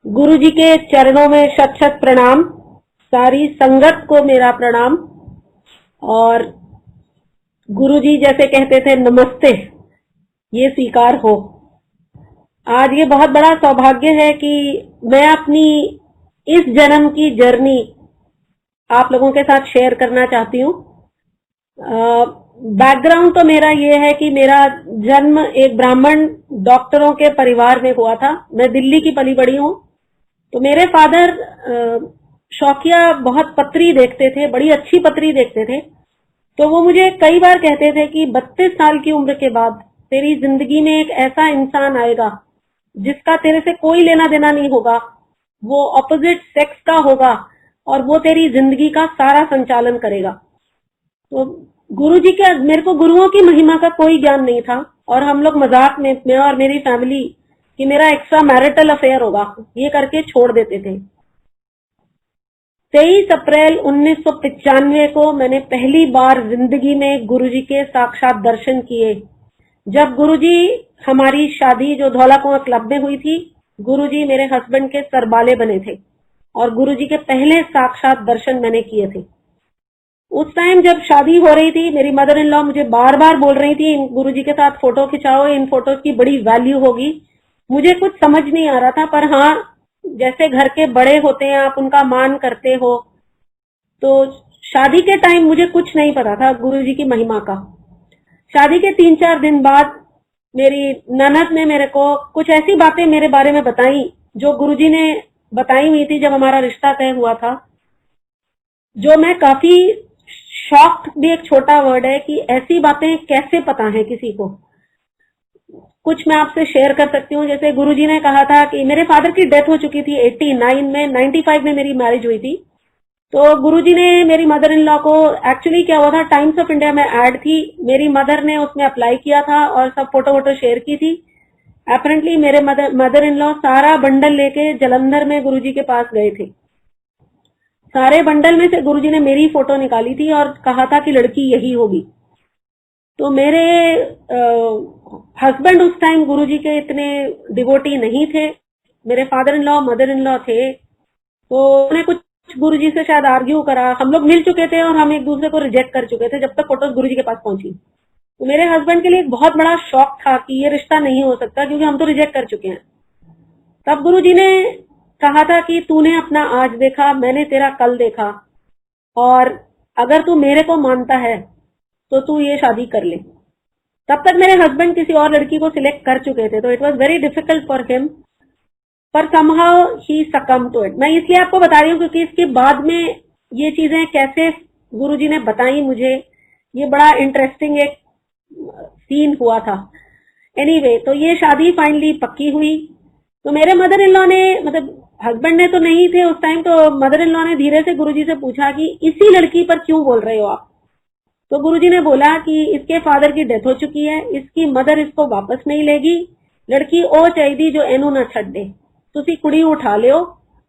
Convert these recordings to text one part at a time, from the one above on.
गुरु जी के चरणों में शत शत प्रणाम, सारी संगत को मेरा प्रणाम। और गुरु जी जैसे कहते थे नमस्ते, ये स्वीकार हो। आज ये बहुत बड़ा सौभाग्य है कि मैं अपनी इस जन्म की जर्नी आप लोगों के साथ शेयर करना चाहती हूँ। बैकग्राउंड तो मेरा ये है कि मेरा जन्म एक ब्राह्मण डॉक्टरों के परिवार में हुआ था। मैं दिल्ली की पली बड़ी हूँ। तो मेरे फादर शौकिया बहुत पत्री देखते थे, बड़ी अच्छी पत्री देखते थे। तो वो मुझे कई बार कहते थे कि 32 साल की उम्र के बाद तेरी जिंदगी में एक ऐसा इंसान आएगा जिसका तेरे से कोई लेना देना नहीं होगा, वो ऑपोजिट सेक्स का होगा और वो तेरी जिंदगी का सारा संचालन करेगा। तो गुरु जी के, मेरे को गुरुओं की महिमा का कोई ज्ञान नहीं था और हम लोग मजाक में, मैं और मेरी फैमिली, कि मेरा एक्स्ट्रा मैरिटल अफेयर होगा, ये करके छोड़ देते थे। 23 अप्रैल 1995 को मैंने पहली बार जिंदगी में गुरुजी के साक्षात दर्शन किए। जब गुरुजी, हमारी शादी जो धौला कुआं क्लब में हुई थी, गुरुजी मेरे हस्बैंड के सरबाले बने थे और गुरुजी के पहले साक्षात दर्शन मैंने किए थे। उस टाइम जब शादी हो रही थी, मेरी मदर इन लॉ मुझे बार बार बोल रही थी गुरुजी के साथ फोटो खिंचाओ, इन फोटोज की बड़ी वैल्यू होगी। मुझे कुछ समझ नहीं आ रहा था, पर हाँ, जैसे घर के बड़े होते हैं आप उनका मान करते हो। तो शादी के टाइम मुझे कुछ नहीं पता था गुरुजी की महिमा का। शादी के 3-4 दिन बाद मेरी ननद ने मेरे को कुछ ऐसी बातें मेरे बारे में बताई जो गुरुजी ने बताई हुई थी जब हमारा रिश्ता तय हुआ था, जो मैं काफी शॉक्ड, भी एक छोटा वर्ड है कि ऐसी बातें कैसे पता है किसी को। कुछ मैं आपसे शेयर कर सकती हूँ। जैसे गुरुजी ने कहा था कि मेरे फादर की डेथ हो चुकी थी 89 में, 95 में मेरी मैरिज हुई थी। तो गुरुजी ने मेरी मदर इन लॉ को, एक्चुअली क्या हुआ था, टाइम्स ऑफ इंडिया में एड थी, मेरी मदर ने उसमें अप्लाई किया था और सब फोटो वोटो शेयर की थी। अपेरेंटली मेरे मदर इन लॉ सारा बंडल लेके जलंधर में गुरुजी के पास गए थे। सारे बंडल में से गुरुजी ने मेरी फोटो निकाली थी और कहा था कि लड़की यही होगी। तो मेरे हस्बैंड उस टाइम गुरुजी के इतने डिवोटी नहीं थे, मेरे father in law mother in law थे। तो उन्होंने कुछ गुरुजी से शायद आर्ग्यू करा, हम लोग मिल चुके थे और हम एक दूसरे को रिजेक्ट कर चुके थे जब तक फोटोज गुरुजी के पास पहुंची। तो मेरे हस्बैंड के लिए एक बहुत बड़ा शौक था कि ये रिश्ता नहीं हो सकता क्योंकि हम तो रिजेक्ट कर चुके हैं। तब गुरुजी ने कहा था कि तूने अपना आज देखा, मैंने तेरा कल देखा, और अगर तू मेरे को मानता है तो तू ये शादी कर ले। तब तक मेरे हस्बैंड किसी और लड़की को सिलेक्ट कर चुके थे, तो it was very difficult for him, पर समहाउ ही सकम टू इट। मैं इसलिए आपको बता रही हूँ क्योंकि इसके बाद में ये चीजें कैसे गुरुजी ने बताई मुझे, ये बड़ा इंटरेस्टिंग एक सीन हुआ था। एनीवे, तो ये शादी फाइनली पक्की हुई। तो मेरे मदर इन लॉ ने, मतलब हस्बैंड ने तो नहीं थे उस टाइम, तो मदर इन लॉ ने धीरे से गुरुजी से पूछा कि इसी लड़की पर क्यों बोल रहे हो आप। तो गुरुजी ने बोला कि इसके फादर की डेथ हो चुकी है, इसकी मदर इसको वापस नहीं लेगी, लड़की ओ चाहिए जो एनू ना छड़ दे, तुसी कुड़ी उठा लियो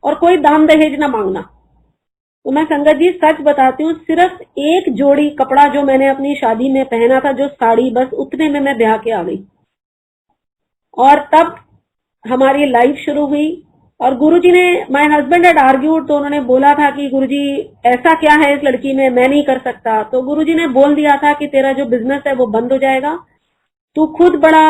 और कोई दाम दहेज ना मांगना। तो मैं संगत जी सच बताती हूँ, सिर्फ एक जोड़ी कपड़ा जो मैंने अपनी शादी में पहना था, जो साड़ी, बस उतने में मैं ब्याह के आ गई। और तब हमारी लाइफ शुरू हुई। और गुरुजी ने, माय हस्बैंड हैड आर्ग्यूड, तो उन्होंने बोला था कि गुरुजी ऐसा क्या है इस लड़की में, मैं नहीं कर सकता। तो गुरुजी ने बोल दिया था कि तेरा जो बिजनेस है वो बंद हो जाएगा, तू खुद बड़ा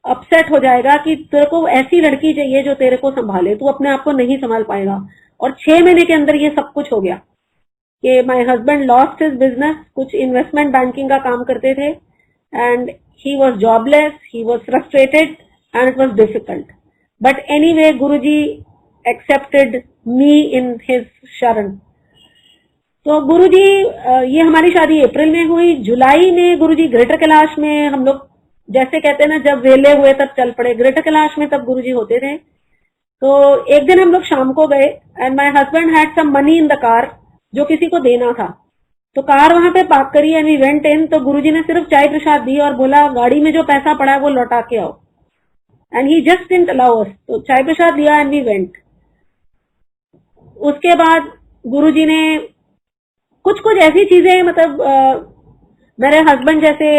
अपसेट हो जाएगा कि तेरे को ऐसी लड़की चाहिए जो तेरे को संभाले, तू अपने आप को नहीं संभाल पाएगा। और 6 महीने के अंदर ये सब कुछ हो गया कि my husband lost his business, कुछ इन्वेस्टमेंट बैंकिंग का काम करते थे, and he was jobless, he was frustrated and it was difficult. But anyway, Guruji accepted me in his शरण। तो गुरुजी, ये हमारी शादी अप्रैल में हुई। जुलाई में गुरुजी ग्रेटर कैलाश में, हम लोग जैसे कहते हैं ना, जब वेले हुए तब चल पड़े, ग्रेटर कैलाश में तब गुरुजी होते थे। तो एक दिन हम लोग शाम को गए and my husband had some money in the car, जो किसी को देना था। तो कार वहां पे पार्क करी एंड वी वेंट इन। तो गुरुजी ने सिर्फ चाय प्रसाद दी और बोला गाड़ी में जो पैसा पड़ा है वो लौटा के आओ, and he just didn't allow us. तो चाय प्रसाद दिया एंड वी वेंट। उसके बाद गुरुजी ने कुछ कुछ ऐसी चीजें, मतलब मेरे हस्बैंड जैसे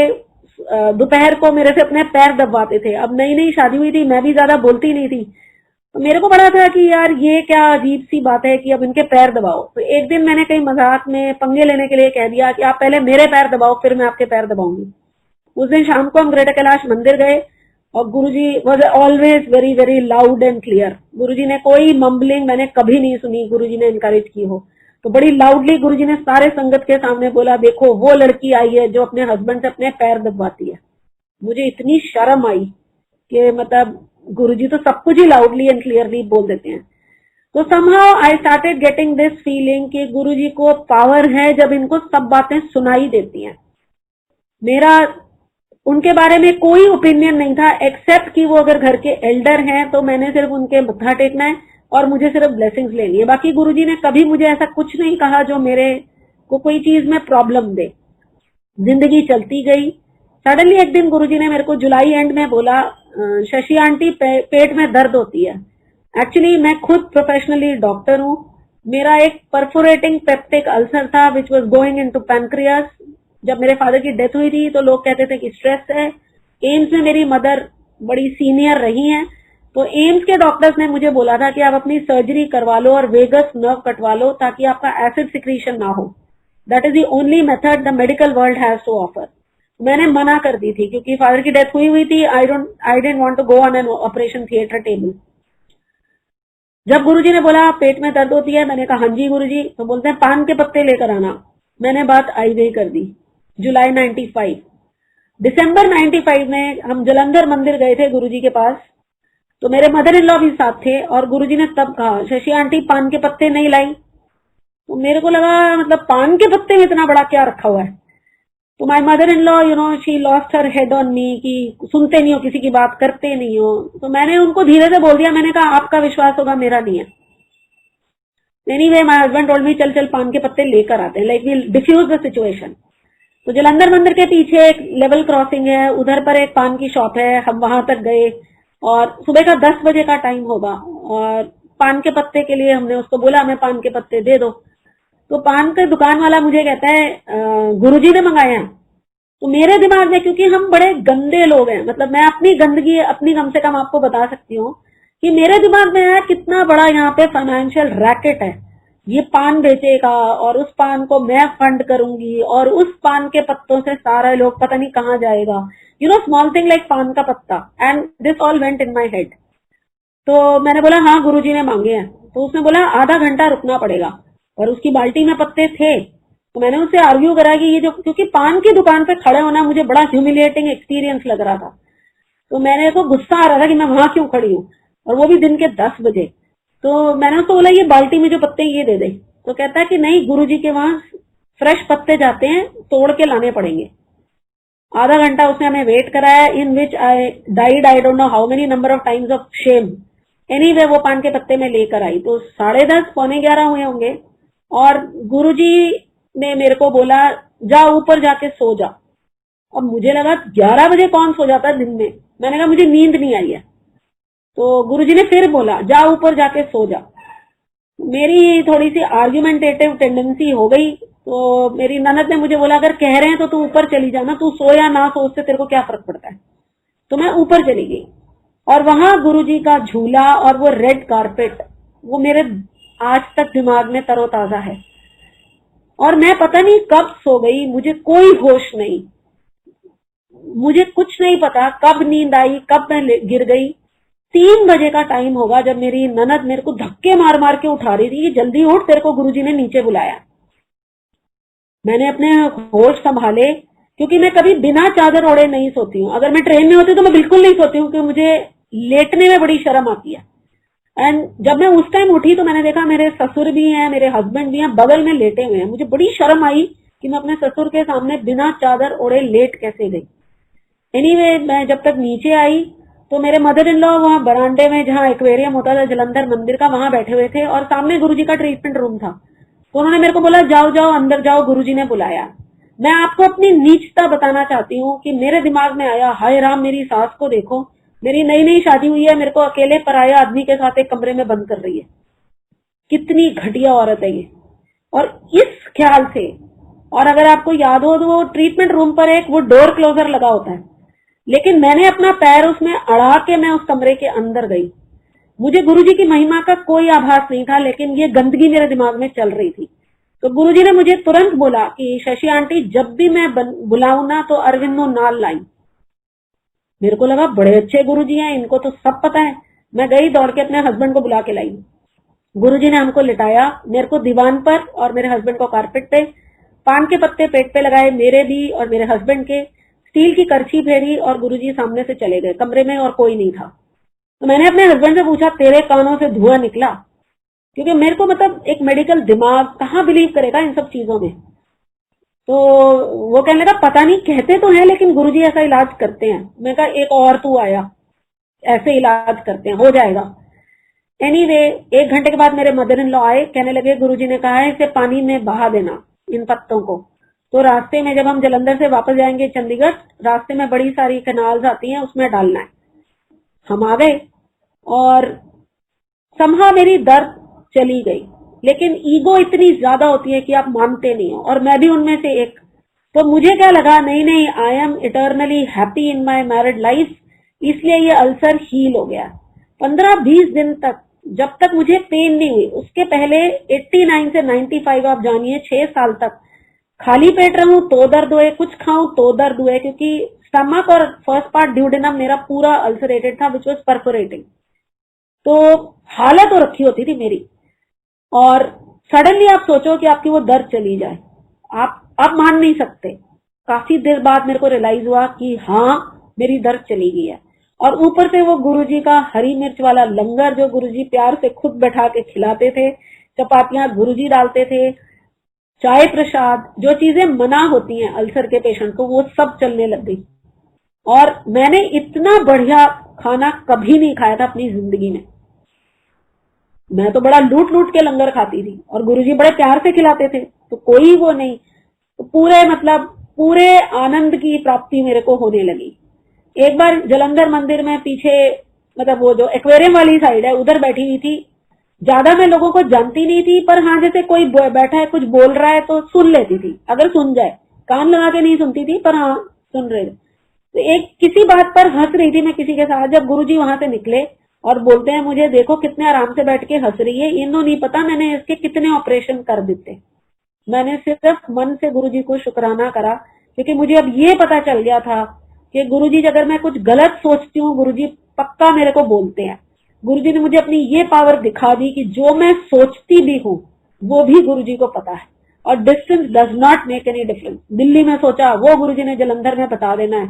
दोपहर को मेरे से अपने पैर दबवाते थे। अब नई नई शादी हुई थी, मैं भी ज्यादा बोलती नहीं थी, तो मेरे को पड़ा था कि यार ये क्या अजीब सी बात है कि अब इनके पैर दबाओ। तो एक दिन मैंने कहीं मजाक में पंगे लेने के लिए कह दिया कि आप पहले मेरे पैर दबाओ फिर मैं आपके पैर दबाऊंगी। उस दिन शाम को हम ग्रेटर कैलाश मंदिर गए और Guruji was always very very loud and clear. Guruji ने कोई मम्बलिंग मैंने कभी नहीं सुनी गुरुजी ने इनकरेज की हो। तो बड़ी लाउडली गुरुजी ने सारे संगत के सामने बोला, देखो वो लड़की आई है जो अपने हस्बैंड से अपने पैर दबाती है। मुझे इतनी शर्म आई कि मतलब गुरुजी तो सब कुछ ही लाउडली एंड क्लियरली बोल देते हैं। तो somehow I started getting this feeling कि गुरुजी को पावर है जब इनको सब बातें सुनाई देती हैं। मेरा उनके बारे में कोई ओपिनियन नहीं था एक्सेप्ट कि वो अगर घर के एल्डर हैं तो मैंने सिर्फ उनके मत्था टेकना है और मुझे सिर्फ ब्लेसिंग्स लेनी है। बाकी गुरुजी ने कभी मुझे ऐसा कुछ नहीं कहा जो मेरे को कोई चीज में प्रॉब्लम दे। जिंदगी चलती गई। सडनली एक दिन गुरुजी ने मेरे को जुलाई एंड में बोला, शशि आंटी पेट में दर्द होती है। एक्चुअली मैं खुद प्रोफेशनली डॉक्टर हूँ। मेरा एक परफोरेटिंग पेप्टिक अल्सर था which was going into pancreas. जब मेरे फादर की डेथ हुई थी तो लोग कहते थे कि स्ट्रेस है। एम्स में मेरी मदर बड़ी सीनियर रही हैं, तो एम्स के डॉक्टर्स ने मुझे बोला था कि आप अपनी सर्जरी करवा लो और वेगस नर्व कटवा लो ताकि आपका एसिड सिक्रीशन ना हो। That is the only method the medical world has to offer. मैंने मना कर दी थी क्योंकि फादर की डेथ हुई थी। I didn't want to go on an operation theatre table. जब गुरुजी ने बोला पेट में दर्द होती है, मैंने कहा हाँ जी गुरुजी। तो बोलते हैं पान के पत्ते लेकर आना। मैंने बात आई गई कर दी। जुलाई 95 दिसंबर 95 में हम जलंधर मंदिर गए थे गुरुजी के पास। तो मेरे मदर इन लॉ भी साथ थे और गुरुजी ने तब कहा, शशि आंटी पान के पत्ते नहीं लाई। तो मेरे को लगा मतलब पान के पत्ते में इतना बड़ा क्या रखा हुआ है। तो my mother in law she lost her head on me कि सुनते नहीं हो, किसी की बात करते नहीं हो। तो मैंने उनको धीरे से बोल दिया, मैंने कहा आपका विश्वास होगा मेरा नहीं है। Anyway my husband told me चल चल पान के पत्ते लेकर आते हैं, like we diffuse the situation. तो जलंधर मंदिर के पीछे एक लेवल क्रॉसिंग है, उधर पर एक पान की शॉप है। हम वहां तक गए और सुबह का 10 बजे का टाइम होगा और पान के पत्ते के लिए हमने उसको बोला हमें पान के पत्ते दे दो। तो पान के दुकान वाला मुझे कहता है गुरुजी ने मंगाए हैं। तो मेरे दिमाग में, क्योंकि हम बड़े गंदे लोग हैं, मतलब मैं अपनी गंदगी अपनी कम से कम आपको बता सकती हूँ कि मेरे दिमाग में है कितना बड़ा यहाँ पे फाइनेंशियल रैकेट है। ये पान बेचेगा और उस पान को मैं फंड करूंगी और उस पान के पत्तों से सारा लोग पता नहीं कहाँ जाएगा। स्मॉल थिंग लाइक पान का पत्ता and this all went in my head. तो मैंने बोला हाँ गुरुजी ने मांगे हैं। तो उसने बोला आधा घंटा रुकना पड़ेगा और उसकी बाल्टी में पत्ते थे। तो मैंने उससे आर्ग्यू करा कि ये जो, क्योंकि पान की दुकान पे खड़े होना मुझे बड़ा ह्यूमिलिएटिंग एक्सपीरियंस लग रहा था। तो मैंने को गुस्सा आ रहा था कि मैं वहां क्यों खड़ी हूँ और वो भी दिन के 10 बजे। तो मैंने उसको बोला ये बाल्टी में जो पत्ते ये दे दे। तो कहता है कि नहीं गुरुजी के वहां फ्रेश पत्ते जाते हैं, तोड़ के लाने पड़ेंगे। आधा घंटा उसने हमें वेट कराया in which I died I don't know how many number of times of shame. Anyway वो पान के पत्ते में लेकर आई। तो 10:30 पौने 11 हुए होंगे और गुरुजी ने मेरे को बोला जा ऊपर जाके सो जा। अब मुझे लगा 11 बजे कौन सो जाता है दिन में। मैंने कहा मुझे नींद नहीं आई है। तो गुरुजी ने फिर बोला जा ऊपर जाके सो जा। मेरी थोड़ी सी आर्ग्यूमेंटेटिव टेंडेंसी हो गई। तो मेरी ननद ने मुझे बोला अगर कह रहे हैं तो तू ऊपर चली जाना, तू सो या ना सो उससे तेरे को क्या फर्क पड़ता है। तो मैं ऊपर चली गई और वहां गुरुजी का झूला और वो रेड कारपेट वो मेरे आज तक दिमाग में तरोताजा है। और मैं पता नहीं कब सो गई, मुझे कोई होश नहीं, मुझे कुछ नहीं पता कब नींद आई, कब मैं गिर गई। 3 बजे का टाइम होगा जब मेरी ननद मेरे को धक्के मार मार के उठा रही थी कि जल्दी उठ तेरे को गुरुजी ने नीचे बुलाया। मैंने अपने होश संभाले क्योंकि मैं कभी बिना चादर ओढ़े नहीं सोती हूँ। अगर मैं ट्रेन में होती हूँ तो मैं बिल्कुल नहीं सोती हूँ क्योंकि मुझे लेटने में बड़ी शर्म आती है। एंड जब मैं उस टाइम उठी तो मैंने देखा मेरे ससुर भी हैं, मेरे हस्बैंड भी हैं, बगल में लेटे हुए हैं। मुझे बड़ी शर्म आई कि मैं अपने ससुर के सामने बिना चादर ओढ़े लेट कैसे गई। एनीवे मैं जब तक नीचे आई तो मेरे मदर इन लॉ वहां बरामदे में जहाँ एक्वेरियम होता था जलंधर मंदिर का वहां बैठे हुए थे और सामने गुरुजी का ट्रीटमेंट रूम था। तो उन्होंने मेरे को बोला जाओ जाओ अंदर जाओ, गुरुजी ने बुलाया। मैं आपको अपनी नीचता बताना चाहती हूँ कि मेरे दिमाग में आया हाय राम मेरी सास को देखो, मेरी नई नई शादी हुई है, मेरे को अकेले पराया आदमी के साथ एक कमरे में बंद कर रही है। कितनी घटिया औरत है ये। और इस ख्याल से, और अगर आपको याद हो तो वो ट्रीटमेंट रूम पर एक वो डोर क्लोजर लगा होता है, लेकिन मैंने अपना पैर उसमें अड़ा के मैं उस कमरे के अंदर गई। मुझे गुरुजी की महिमा का कोई आभास नहीं था, लेकिन ये गंदगी मेरे दिमाग में चल रही थी। तो गुरुजी ने मुझे तुरंत बोला कि शशि आंटी जब भी मैं बुलाऊं ना तो अरविंदो नाल लाई। मेरे को लगा बड़े अच्छे गुरुजी हैं, इनको तो सब पता है। मैं गई दौड़ के अपने हस्बैंड को बुला के लाई। गुरुजी ने हमको लिटाया, मेरे को दीवान पर और मेरे हस्बैंड को कारपेट पे, पान के पत्ते पेट पे लगाए, मेरे भी और मेरे हस्बैंड के, स्टील की करछी फेरी और गुरुजी सामने से चले गए। कमरे में और कोई नहीं था। तो मैंने अपने हस्बैंड से पूछा तेरे कानों से धुआं निकला? क्योंकि मेरे को मतलब एक मेडिकल दिमाग कहाँ बिलीव करेगा इन सब चीजों में। तो वो कहने लगा पता नहीं, कहते तो हैं लेकिन गुरुजी ऐसा इलाज करते हैं। मैं कहा एक और तू आया, ऐसे इलाज करते हैं, हो जाएगा। एनीवे, 1 घंटे के बाद मेरे मदर इन लॉ आए, कहने लगे गुरुजी ने कहा है इसे पानी में बहा देना इन पत्तों को। तो रास्ते में जब हम जलंधर से वापस जाएंगे चंडीगढ़, रास्ते में बड़ी सारी कैनाल्स आती हैं, उसमें डालना है। हम आ गए और समहा मेरी दर्द चली गई, लेकिन ईगो इतनी ज्यादा होती है कि आप मानते नहीं हो, और मैं भी उनमें से एक। तो मुझे क्या लगा, नहीं नहीं, I am eternally happy in my married life, इसलिए ये अल्सर हील हो गया। 15-20 दिन तक, जब तक मुझे पेन नहीं हुई, उसके पहले 89 से 95 आप जानिए 6 साल तक खाली पेट रहूं तो दर्द हुए, कुछ खाऊं तो दर्द हुए, क्योंकि स्टमक और फर्स्ट पार्ट ड्यूडेनम मेरा पूरा अल्सरेटेड था, विच वॉज परफोरेटिंग। तो हालत हो रखी होती थी मेरी। और सडनली आप सोचो कि आपकी वो दर्द चली जाए, आप मान नहीं सकते। काफी देर बाद मेरे को रियलाइज हुआ कि हाँ, मेरी दर्द चली गई है। और ऊपर से वो गुरुजी का हरी मिर्च वाला लंगर जो गुरुजी प्यार से खुद बैठा के खिलाते थे, चपातियां गुरुजी डालते थे, चाय प्रसाद, जो चीजें मना होती हैं अल्सर के पेशेंट को, वो सब चलने लग गई। और मैंने इतना बढ़िया खाना कभी नहीं खाया था अपनी जिंदगी में। मैं तो बड़ा लूट लूट के लंगर खाती थी और गुरुजी बड़े प्यार से खिलाते थे, तो कोई वो नहीं। तो पूरे आनंद की प्राप्ति मेरे को होने लगी। एक बार जलंधर मंदिर में पीछे, मतलब वो जो एक्वेरियम वाली साइड है, उधर बैठी हुई थी। ज्यादा मैं लोगों को जानती नहीं थी, पर हाँ, जैसे कोई बैठा है कुछ बोल रहा है तो सुन लेती थी, अगर सुन जाए। कान लगा के नहीं सुनती थी, पर हाँ सुन रहे थे। तो एक किसी बात पर हंस रही थी मैं किसी के साथ, जब गुरुजी वहां से निकले और बोलते हैं मुझे, देखो कितने आराम से बैठ के हंस रही है, इन्हों नहीं पता मैंने इसके कितने ऑपरेशन कर देते। मैंने सिर्फ मन से गुरुजी को शुक्राना करा, क्योंकि मुझे अब ये पता चल गया था कि गुरुजी अगर मैं कुछ गलत सोचती हूँ, गुरुजी पक्का मेरे को बोलते हैं। गुरुजी ने मुझे अपनी ये पावर दिखा दी कि जो मैं सोचती भी हूँ वो भी गुरुजी को पता है, और distance does not make any difference. Delhi में सोचा, वो गुरुजी ने जलंधर में बता देना है,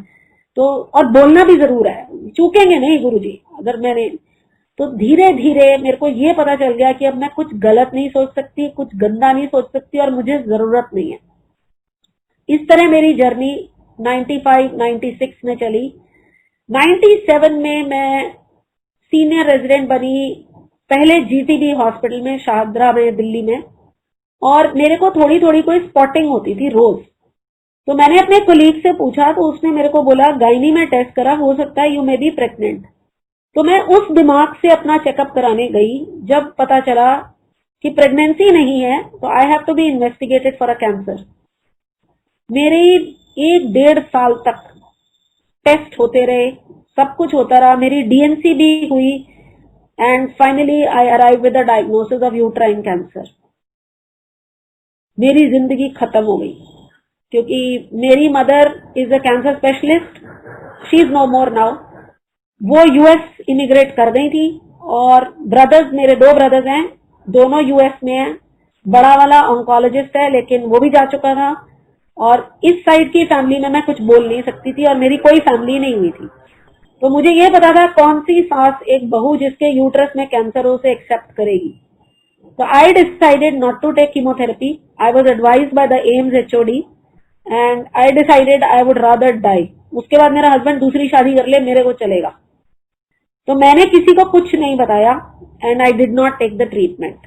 तो और बोलना भी जरूर है, चूकेंगे नहीं गुरुजी अगर मैंने। तो धीरे धीरे मेरे को ये पता चल गया कि अब मैं कुछ गलत नहीं सोच सकती, कुछ गंदा नहीं सोच सकती, और मुझे जरूरत नहीं है। इस तरह मेरी जर्नी 95-96 में चली। 97 में मैं सीनियर रेजिडेंट बनी, पहले जीटीबी हॉस्पिटल में, शाहदरा में, दिल्ली में। और मेरे को थोड़ी थोड़ी कोई स्पॉटिंग होती थी रोज। तो मैंने अपने कोलीग से पूछा, तो उसने मेरे को बोला गायनी में टेस्ट करा, हो सकता है यू मे बी प्रेग्नेंट। तो मैं उस दिमाग से अपना चेकअप कराने गई। जब पता चला कि प्रेगनेंसी नहीं है, तो I have to be investigated for a cancer. मेरे 1-1.5 साल तक टेस्ट होते रहे, सब कुछ होता रहा, मेरी डीएनसी भी हुई, and finally I arrive with the diagnosis of uterine cancer. मेरी जिंदगी खत्म हो गई, क्योंकि मेरी mother is a cancer specialist, she is no more now. वो यूएस इमिग्रेट कर गई थी, और ब्रदर्स, मेरे 2 ब्रदर्स हैं, दोनों यूएस में हैं। बड़ा वाला ऑन्कोलॉजिस्ट है, लेकिन वो भी जा चुका था। और इस साइड की फैमिली में मैं कुछ बोल नहीं सकती थी, और मेरी कोई फैमिली नहीं हुई थी। तो मुझे ये पता था कौन सी सास एक बहू जिसके यूट्रस में कैंसर हो उसे एक्सेप्ट करेगी। तो I decided not to take chemotherapy. I was advised by the AIIMS HOD, and I decided I would rather die. उसके बाद मेरा हस्बैंड दूसरी शादी कर ले, मेरे को चलेगा। तो मैंने किसी को कुछ नहीं बताया, and I did not take the treatment.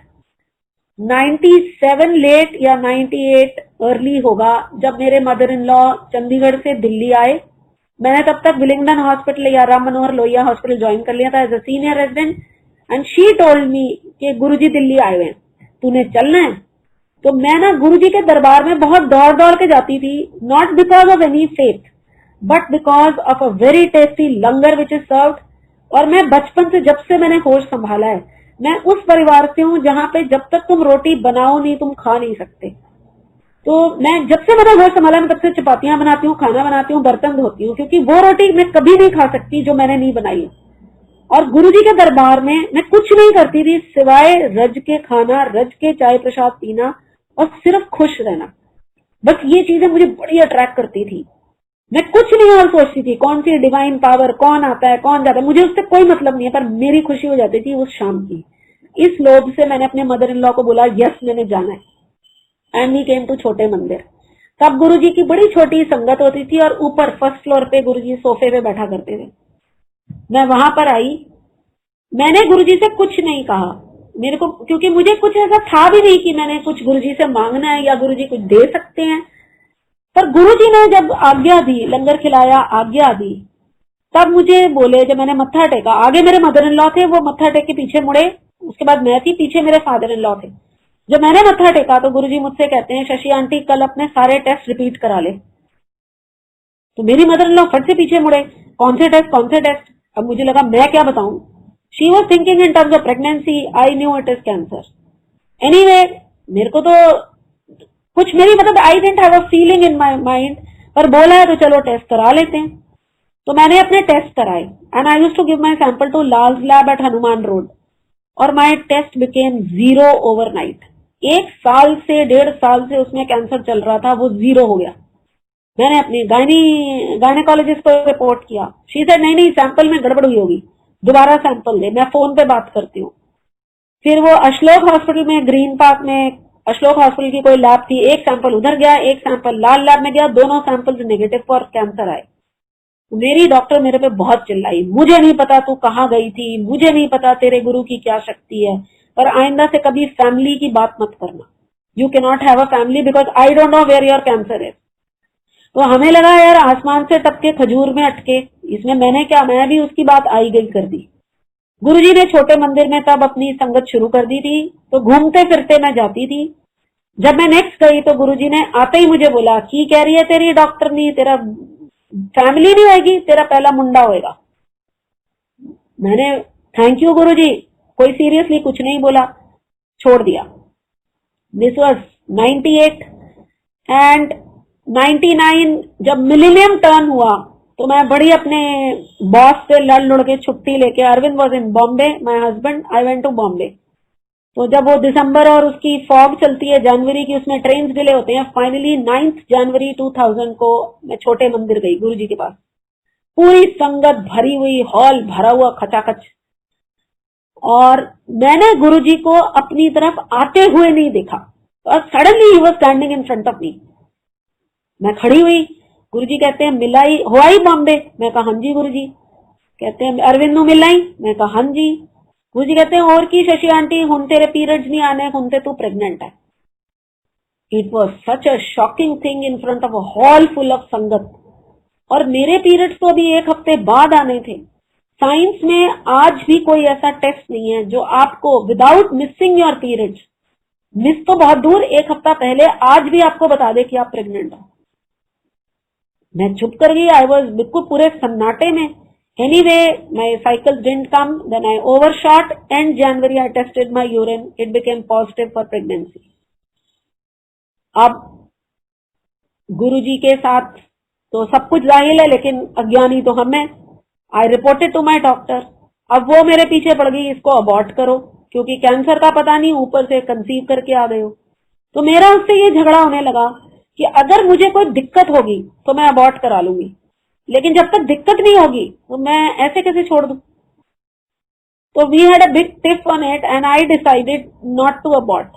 97 late या 98 अर्ली होगा जब मेरे मदर इन लॉ चंडीगढ़ से दिल्ली आए। मैंने तब तक विलिंगडन हॉस्पिटल या राम मनोहर लोहिया हॉस्पिटल ज्वाइन कर लिया था as a senior resident, and she told me कि गुरुजी दिल्ली आए हुए हैं, तूने चलना है। तो मैं ना गुरुजी के दरबार में बहुत दौड़ दौड़ के जाती थी, not because of any faith, but because of a very tasty langar which is served, और मैं बचपन से, जब से मैंने होश संभाला है, मैं उस परिवार से हूँ जहाँ पे जब तक तुम रोटी बनाओ नहीं तुम खा नहीं सकते। तो मैं जब से मैंने होश संभाला, मैं तब से चपातियां बनाती हूँ, खाना बनाती हूँ, बर्तन धोती हूँ, क्योंकि वो रोटी मैं कभी नहीं खा सकती जो मैंने नहीं बनाई। और गुरुजी के दरबार में मैं कुछ नहीं करती थी सिवाय रज के खाना, रज के चाय प्रसाद पीना और सिर्फ खुश रहना। बस ये चीजें मुझे बड़ी अट्रैक्ट करती थी। मैं कुछ नहीं और सोचती थी कौन सी डिवाइन पावर, कौन आता है कौन जाता है, मुझे उससे कोई मतलब नहीं है, पर मेरी खुशी हो जाती थी उस शाम की। इस लोभ से मैंने अपने मदर इन लॉ को बोला यस मैंने जाना है, एंड वी केम टू छोटे मंदिर। तब गुरुजी की बड़ी छोटी संगत होती थी और ऊपर फर्स्ट फ्लोर पे गुरुजी सोफे पे बैठा करते थे। मैं वहां पर आई, मैंने गुरुजी से कुछ नहीं कहा, मेरे को, क्योंकि मुझे कुछ ऐसा था भी नहीं कि मैंने कुछ गुरुजी से मांगना है या गुरुजी कुछ दे सकते हैं। पर गुरुजी ने जब आज्ञा दी, लंगर खिलाया, आज्ञा दी, तब मुझे बोले, जब मैंने मत्था टेका, आगे मेरे मदर इन लॉ थे, वो मत्था टेक के पीछे मुड़े, उसके बाद मैं थी, पीछे मेरे फादर इन लॉ थे। जब मैंने मत्था टेका तो गुरुजी मुझसे कहते हैं, शशि आंटी कल अपने सारे टेस्ट रिपीट करा ले। तो मेरी मदर इन लॉ फट से पीछे मुड़े, कौन से टेस्ट कौन से टेस्ट। अब मुझे लगा मैं क्या बताऊं। She was thinking in terms of pregnancy, I knew it is cancer. Anyway, मेरे को तो कुछ, मेरी मतलब आई didn't have a feeling in my mind, पर बोला है तो चलो टेस्ट करा लेते हैं। तो मैंने अपने टेस्ट कराए and I used to give my sample to Lal's lab at Hanuman road, और माई टेस्ट बिकेम 0 ओवरनाइट। 1 साल से 1.5 साल से उसमें कैंसर चल रहा था, वो 0 हो गया। मैंने अपनी गायनेकोलॉजिस्ट को रिपोर्ट किया। शी सेड नहीं नहीं सैंपल में गड़बड़ हुई होगी, दोबारा सैंपल दे, मैं फोन पे बात करती हूँ। फिर वो अशलोक हॉस्पिटल में, ग्रीन पार्क में अशलोक हॉस्पिटल की कोई लैब थी, एक सैंपल उधर गया, एक सैंपल लाल लैब में गया, दोनों सैंपल्स नेगेटिव फॉर कैंसर आए। मेरी डॉक्टर मेरे पे बहुत चिल्लाई, मुझे नहीं पता तू कहाँ गई थी, मुझे नहीं पता तेरे गुरु की क्या शक्ति है, पर आइंदा से कभी फैमिली की बात मत करना। You can not have a family because I don't know where your cancer is. तो हमें लगा यार आसमान से टपके खजूर में अटके, इसमें मैंने क्या, मैं भी उसकी बात आई गई कर दी। गुरुजी ने छोटे मंदिर में तब अपनी संगत शुरू कर दी थी, तो घूमते फिरते मैं जाती थी। जब मैं नेक्स्ट गई तो गुरुजी ने आते ही मुझे बोला, की कह रही है तेरी डॉक्टर नहीं, तेरा फैमिली नहीं होगी, तेरा पहला मुंडा होएगा। मैंने थैंक यू गुरुजी, कोई सीरियसली कुछ नहीं बोला, छोड़ दिया। दिस वॉज 98 एंड 99 जब मिलेनियम टर्न हुआ तो मैं बड़ी अपने बॉस से लड़ लुड़ के छुट्टी लेके, Arvind was in Bombay, my husband, I went to Bombay. तो जब वो दिसंबर और उसकी फॉग चलती है जनवरी की, उसमें ट्रेन डिले होते हैं, फाइनली 9 जनवरी 2000 को मैं छोटे मंदिर गई गुरुजी के पास। पूरी संगत भरी हुई, हॉल भरा हुआ खचाखच, और मैंने गुरुजी को अपनी तरफ आते हुए नहीं देखा, और suddenly he was standing in front of me. मैं खड़ी हुई, गुरुजी कहते हैं मिलाई हुआई बॉम्बे, मैं कहा हाँ जी गुरुजी। कहते हैं अरविंद नु मिलाई, मैं कहा हाँ जी। गुरुजी कहते हैं और की शशि आंटी हुन तेरे पीरियड्स नहीं आने, हुन ते तू प्रेग्नेंट है। It was such a shocking thing in front of a hall full of संगत। और मेरे पीरियड्स तो अभी 1 हफ्ते बाद आने थे। साइंस में आज भी कोई ऐसा टेस्ट नहीं है जो आपको without missing your periods, miss तो बहुत दूर, 1 हफ्ता पहले आज भी आपको बता दे कि आप प्रेग्नेंट हो। मैं चुप कर गई, आई वॉज बिल्कुल पूरे सन्नाटे में। Anyway my cycle didn't come, then I overshot, and January I tested my urine, it became positive for pregnancy. अब गुरुजी के साथ तो सब कुछ जाहिल है, लेकिन अज्ञानी तो हम हैं। आई रिपोर्टेड टू माई डॉक्टर। अब वो मेरे पीछे पड़ गई, इसको अबॉर्ट करो, क्योंकि कैंसर का पता नहीं, ऊपर से कंसीव करके आ गए हो। तो मेरा उससे ये झगड़ा होने लगा कि अगर मुझे कोई दिक्कत होगी तो मैं अबॉर्ट करा लूंगी, लेकिन जब तक दिक्कत नहीं होगी तो मैं ऐसे कैसे छोड़ दूं। तो we had a big tiff on it and I decided not to abort.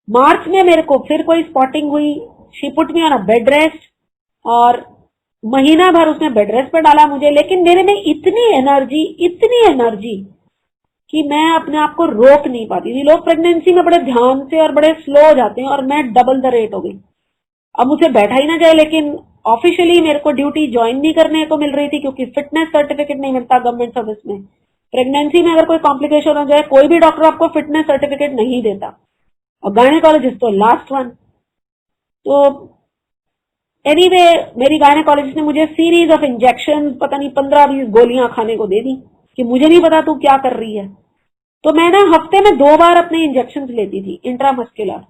मार्च में मेरे को फिर कोई स्पॉटिंग हुई, she put me on a bed rest, और महीना भर उसने बेड रेस्ट पर डाला मुझे, लेकिन मेरे में इतनी एनर्जी कि मैं अपने आप को रोक नहीं पाती थी। लोग प्रेगनेंसी में बड़े ध्यान से और बड़े स्लो हो जाते हैं, और मैं डबल द रेट हो गई। अब मुझे बैठा ही ना जाए, लेकिन ऑफिशियली मेरे को ड्यूटी ज्वाइन नहीं करने को मिल रही थी, क्योंकि फिटनेस सर्टिफिकेट नहीं मिलता गवर्नमेंट सर्विस में। प्रेगनेंसी में अगर कोई कॉम्प्लिकेशन हो जाए, कोई भी डॉक्टर आपको फिटनेस सर्टिफिकेट नहीं देता, और गायनेकोलॉजिस्ट तो लास्ट वन। तो एनीवे मेरी गायनेकोलॉजिस्ट ने मुझे सीरीज ऑफ इंजेक्शन, पता नहीं 15-20 गोलियां खाने को दे दी कि मुझे नहीं पता तू क्या कर रही है। तो मैं ना हफ्ते में 2 बार अपने इंजेक्शन लेती थी इंट्रामस्कुलर।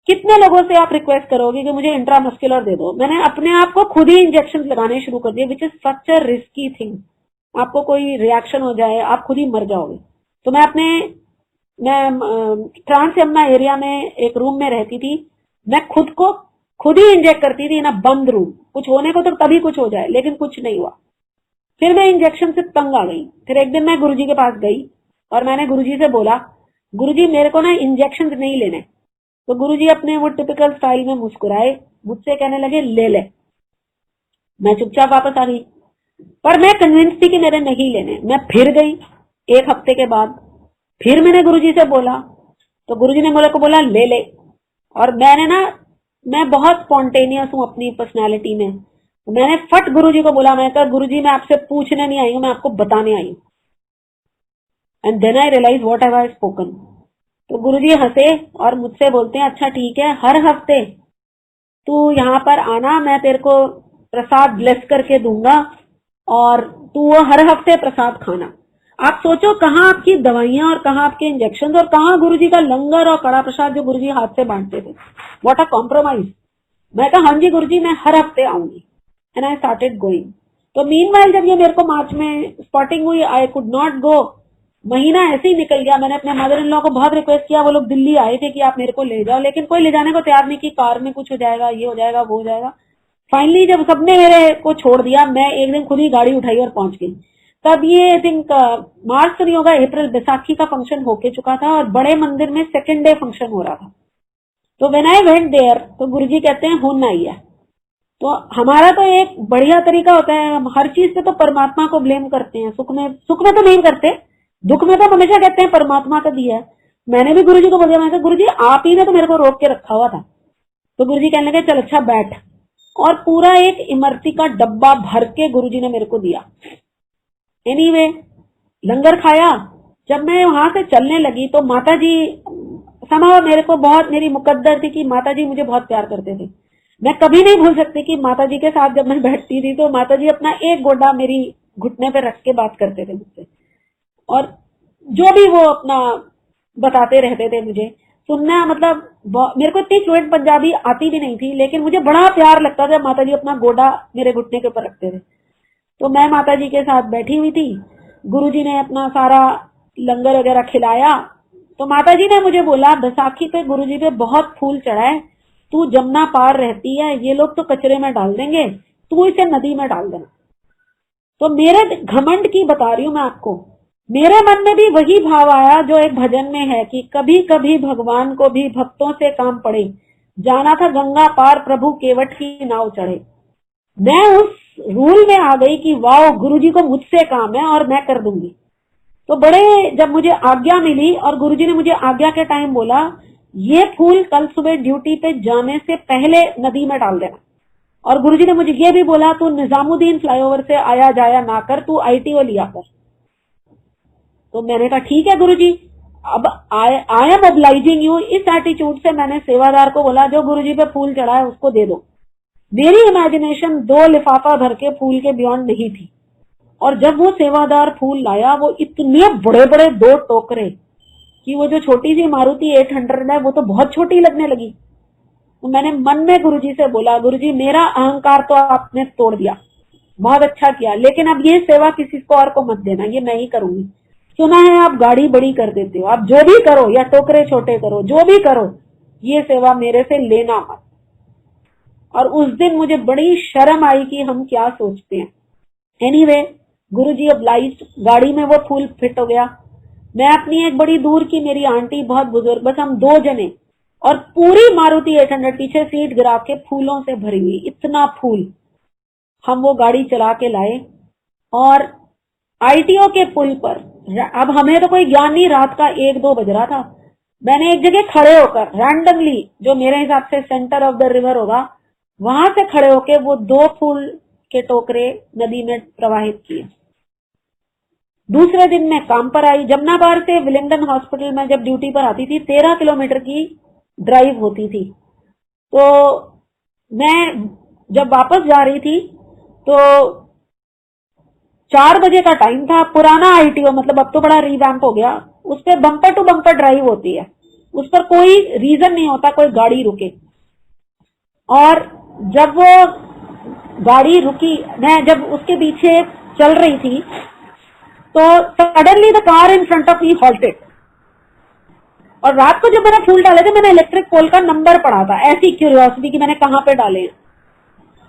कितने लोगों से आप रिक्वेस्ट करोगे कि मुझे इंट्रामस्कुलर दे दो? मैंने अपने आप को खुद ही इंजेक्शन लगाने शुरू कर दिए, which is such a risky thing. आपको कोई रिएक्शन हो जाए, आप खुद ही मर जाओगे। तो मैं ट्रांस यमुना एरिया में एक रूम में रहती थी। मैं खुद को खुद ही इंजेक्ट करती थी ना, बंद रूम। कुछ होने को तो तभी कुछ हो जाए, लेकिन कुछ नहीं हुआ। फिर मैं इंजेक्शन से तंग आ गई। फिर एक दिन मैं गुरुजी के पास गई और मैंने गुरुजी से बोला, गुरुजी मेरे को ना इंजेक्शन नहीं लेने। तो गुरुजी अपने वो टिपिकल स्टाइल में मुस्कुराए, मुझसे कहने लगे ले ले। मैं चुपचाप वापस आ गई, पर मैं कन्विंस थी कि मेरे नहीं लेने। मैं फिर गई 1 हफ्ते के बाद, फिर मैंने गुरुजी से बोला, तो गुरुजी ने मेरे को बोला ले ले। और मैं बहुत स्पॉन्टेनियस हूँ अपनी पर्सनालिटी में। तो मैंने फट गुरुजी को बोला, मैं कहा गुरुजी मैं आपसे पूछने नहीं आई हूँ, मैं आपको बताने आई हूँ। And then I realise what have I spoken. तो गुरुजी हंसे और मुझसे बोलते हैं, अच्छा ठीक है, हर हफ्ते तू यहाँ पर आना, मैं तेरे को प्रसाद ब्लेस करके दूंगा और तू वो हर हफ्ते प्रसाद खाना। आप सोचो कहाँ आपकी दवाइयां और कहाँ आपके इंजेक्शन और कहाँ गुरुजी का लंगर और कड़ा प्रसाद जो गुरुजी हाथ से बांटते थे। What a compromise. मैं कहा हाँ जी गुरुजी मैं हर हफ्ते आऊंगी। And I started going. तो मीनवाइल जब ये मेरे को मार्च में स्पॉटिंग हुई, आई कुड नॉट गो। महीना ऐसे ही निकल गया। मैंने अपने मदर इन लॉ को बहुत रिक्वेस्ट किया, वो लोग दिल्ली आए थे कि आप मेरे को ले जाओ, लेकिन कोई ले जाने को तैयार नहीं कि कार में कुछ हो जाएगा, ये हो जाएगा, वो हो जाएगा। फाइनली जब सबने मेरे को छोड़ दिया, मैं एक दिन खुद ही गाड़ी उठाई और पहुंच गई। तब ये आई थिंक मार्च तो नहीं होगा, अप्रैल, बैसाखी का फंक्शन होके चुका था और बड़े मंदिर में सेकेंड डे फंक्शन हो रहा था। तो व्हेन आई वेंट देयर, तो गुरुजी कहते हैं हुन आई है। तो हमारा तो एक बढ़िया तरीका होता है, हम हर चीज पे तो परमात्मा को ब्लेम करते हैं। सुख में तो नहीं करते, दुख में तो हमेशा कहते हैं परमात्मा का दिया है। मैंने भी गुरुजी को बोला, मैं गुरुजी आप ही ने तो मेरे को रोक के रखा हुआ था। तो गुरुजी कहने लगे चल अच्छा बैठ, और पूरा एक इमरती का डब्बा भर के गुरुजी ने मेरे को दिया। एनीवे लंगर खाया। जब मैं वहां से चलने लगी तो माताजी समाव मेरे को बहुत, मेरी मुकद्दर थी कि माताजी मुझे बहुत प्यार करते थे। मैं कभी नहीं भूल सकती कि माताजी के साथ जब मैं बैठती थी तो माताजी अपना एक गोडा मेरी घुटने पे रख के बात करते थे मुझसे, और जो भी वो अपना बताते रहते थे मुझे सुनना। मतलब मेरे को इतनी फ्लुएंट पंजाबी आती भी नहीं थी, लेकिन मुझे बड़ा प्यार लगता था माताजी अपना गोडा मेरे घुटने के ऊपर रखते थे। तो मैं माताजी के साथ बैठी हुई थी, गुरुजी ने अपना सारा लंगर वगैरह खिलाया। तो माताजी ने मुझे बोला बैसाखी पे गुरुजी पे बहुत फूल चढ़ा है, तू जमुना पार रहती है, ये लोग तो कचरे में डाल देंगे, तू इसे नदी में डाल देना। तो मेरे घमंड की बता रही हूं मैं आपको, मेरे मन में भी वही भाव आया जो एक भजन में है कि कभी कभी भगवान को भी भक्तों से काम पड़े, जाना था गंगा पार प्रभु केवट की नाव चढ़े। मैं उस रूल में आ गई कि वाह गुरुजी को मुझसे काम है और मैं कर दूंगी। तो बड़े जब मुझे आज्ञा मिली और गुरुजी ने मुझे आज्ञा के टाइम बोला ये फूल कल सुबह ड्यूटी पे जाने से पहले नदी में डाल देना। और गुरुजी ने मुझे ये भी बोला तू निजामुद्दीन फ्लाईओवर से आया जाया ना कर, तू ITO लिया कर। तो मैंने कहा ठीक है गुरुजी, अब आई एम ऑब्लाइजिंग यू। इस एटीट्यूड से मैंने सेवादार को बोला जो गुरुजी पे फूल चढ़ा है उसको दे दो। मेरी इमेजिनेशन 2 लिफाफा भर के फूल के बियॉन्ड नहीं थी। और जब वो सेवादार फूल लाया, वो इतने बड़े बड़े 2 टोकरे कि वो जो छोटी सी मारुति 800 है वो तो बहुत छोटी लगने लगी। तो मैंने मन में गुरुजी से बोला गुरुजी मेरा अहंकार तो आपने तोड़ दिया, बहुत अच्छा किया, लेकिन अब ये सेवा किसी को और को मत देना, ये मैं ही करूंगी। सुना है आप गाड़ी बड़ी कर देते हो, आप जो भी करो या टोकरे छोटे करो, जो भी करो, ये सेवा मेरे से लेना मत। और उस दिन मुझे बड़ी शर्म आई कि हम क्या सोचते हैं। एनीवे गुरुजी ऑब्लाइज्ड, गाड़ी में वो फूल फिट हो गया। मैं अपनी एक बड़ी दूर की मेरी आंटी, बहुत बुजुर्ग, बस हम 2 जने, और पूरी मारुति 800 पीछे सीट गिरा के फूलों से भरी हुई, इतना फूल। हम वो गाड़ी चला के लाए और ITO के पुल पर, अब हमें तो कोई ज्ञान नहीं, रात का 1-2 बज रहा था। मैंने एक जगह खड़े होकर रैंडमली, जो मेरे हिसाब से सेंटर ऑफ द रिवर होगा, वहां से खड़े होके वो 2 फूल के टोकरे नदी में प्रवाहित किए। दूसरे दिन मैं काम पर आई। जमुना पार से विलिंगडन हॉस्पिटल में जब ड्यूटी पर आती थी 13 किलोमीटर की ड्राइव होती थी। तो मैं जब वापस जा रही थी तो 4 बजे का टाइम था। पुराना आईटीओ, मतलब अब तो बड़ा रिवैम्प हो गया, उस पर बम्पर टू बम्पर ड्राइव होती है, उस पर कोई रीजन नहीं होता कोई गाड़ी रुके। और जब वो गाड़ी रुकी, मैं जब उसके पीछे चल रही थी तो suddenly the car in front of me halted. और रात को जब मैंने फूल डाले थे, मैंने इलेक्ट्रिक पोल का नंबर पढ़ा था, ऐसी क्यूरियोसिटी कि मैंने कहां पे डाले हैं।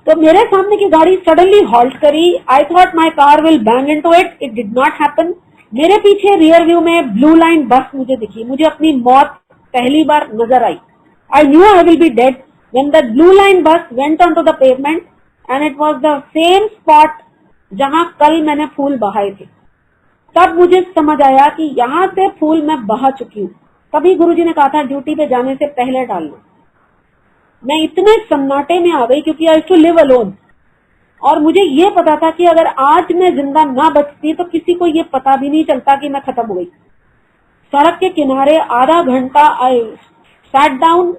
तो मेरे सामने की गाड़ी सडनली हॉल्ट करी। I thought my car will bang into it, it did not happen. मेरे पीछे रियर व्यू में ब्लू लाइन बस मुझे दिखी, मुझे अपनी मौत पहली बार नजर आई। I knew I will be dead when the blue line bus went on to the pavement and it was the same spot जहां कल मैंने फूल बहाए थे। तब मुझे समझ आया कि यहां से फूल मैं बहा चुकी हूँ। तभी गुरुजी ने कहा था ड्यूटी पे जाने से पहले डालना। मैं इतने सन्नाटे में आ गई क्योंकि आई टू लिव अलोन, और मुझे ये पता था कि अगर आज मैं जिंदा ना बचती तो किसी को ये पता भी नहीं चलता कि मैं खत्म हो गई। सड़क के किनारे आधा घंटा I sat down,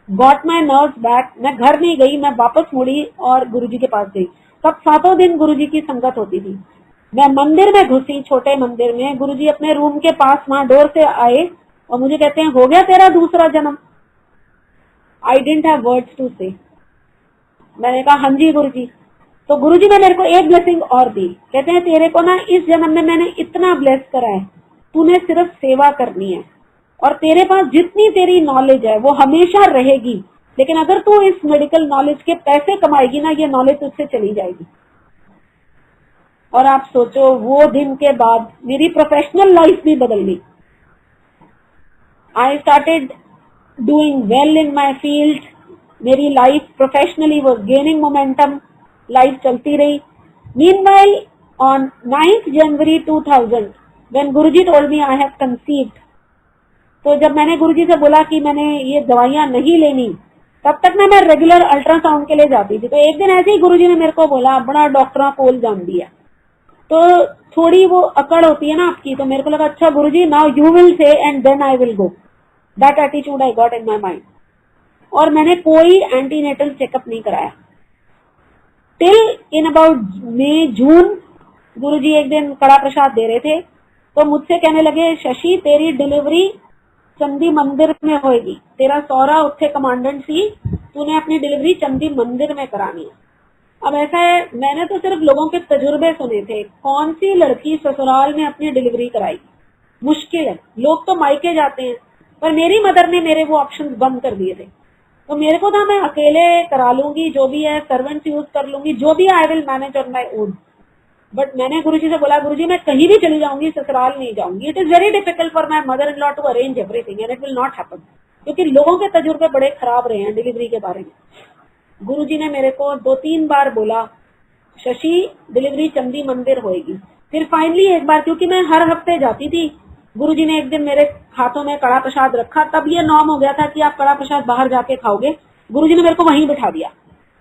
got my nerves back. मैं घर नहीं गई, मैं वापस मुड़ी और गुरुजी के पास गई। तब 7 दिन गुरुजी की संगत होती थी। मैं मंदिर में घुसी, छोटे मंदिर में। गुरुजी अपने रूम के पास वहां डोर से आए और मुझे कहते हैं, हो गया तेरा दूसरा जन्म? I didn't have words to say. मैंने कहा हाँ जी गुरुजी। तो गुरुजी ने मेरे को एक ब्लेसिंग और दी। कहते हैं तेरे को ना इस जन्म में मैंने इतना ब्लेस करा है, तूने सिर्फ सेवा करनी है और तेरे पास जितनी तेरी नॉलेज है वो हमेशा रहेगी, लेकिन अगर तू इस मेडिकल नॉलेज के पैसे कमाएगी ना, ये नॉलेज तुझसे चली जाएगी। और आप सोचो, वो दिन के बाद मेरी प्रोफेशनल लाइफ भी बदल गई। I started doing well in my field. मेरी life professionally was gaining momentum, life चलती रही। Meanwhile on 9th January 2000 when Guruji told me I have conceived, तो जब मैंने गुरुजी से बोला कि मैंने ये दवाइयां नहीं लेनी, तब तक मैं रेगुलर अल्ट्रासाउंड के लिए जाती थी। तो एक दिन ऐसे ही गुरुजी ने मेरे को बोला, बड़ा डॉक्टर पोल जान दिया। तो थोड़ी वो अकड़ होती है ना आपकी, तो मेरे को लगा अच्छा Guruji now you will say and then I will go. That attitude I got in my mind. और मैंने कोई एंटीनेटल चेकअप नहीं कराया टिल इन अबाउट मई जून। गुरुजी एक दिन कड़ा प्रसाद दे रहे थे तो मुझसे कहने लगे, शशि तेरी डिलीवरी चंदी मंदिर में होगी, तेरा सौरा उत्थे कमांडेंट सी, तूने अपनी डिलीवरी चंदी मंदिर में करानी है। अब ऐसा है, मैंने तो सिर्फ लोगों के तजुर्बे सुने थे। कौन सी लड़की ससुराल में अपनी डिलीवरी कराई? मुश्किल है। लोग तो मायके जाते हैं, पर मेरी मदर ने मेरे वो ऑप्शंस बंद कर दिए थे। तो मेरे को था मैं अकेले करा लूंगी, जो भी है सर्वेंट्स यूज कर लूंगी, जो भी I will manage on my own. But मैंने गुरुजी से बोला, गुरुजी मैं कहीं भी चली जाऊंगी, ससुराल नहीं जाऊंगी। It is very difficult for my mother in law to arrange everything and it will not happen, क्योंकि लोगों के तजुर्बे बड़े खराब रहे हैं डिलीवरी के बारे में। गुरुजी ने मेरे को 2-3 बार बोला, शशि डिलीवरी चंदी मंदिर होएगी। फिर फाइनली एक बार, क्योंकि मैं हर हफ्ते जाती थी, गुरुजी ने एक दिन मेरे हाथों में कड़ा प्रसाद रखा। तब ये नॉर्म हो गया था कि आप कड़ा प्रसाद बाहर जाके खाओगे। गुरुजी ने मेरे को वहीं बिठा दिया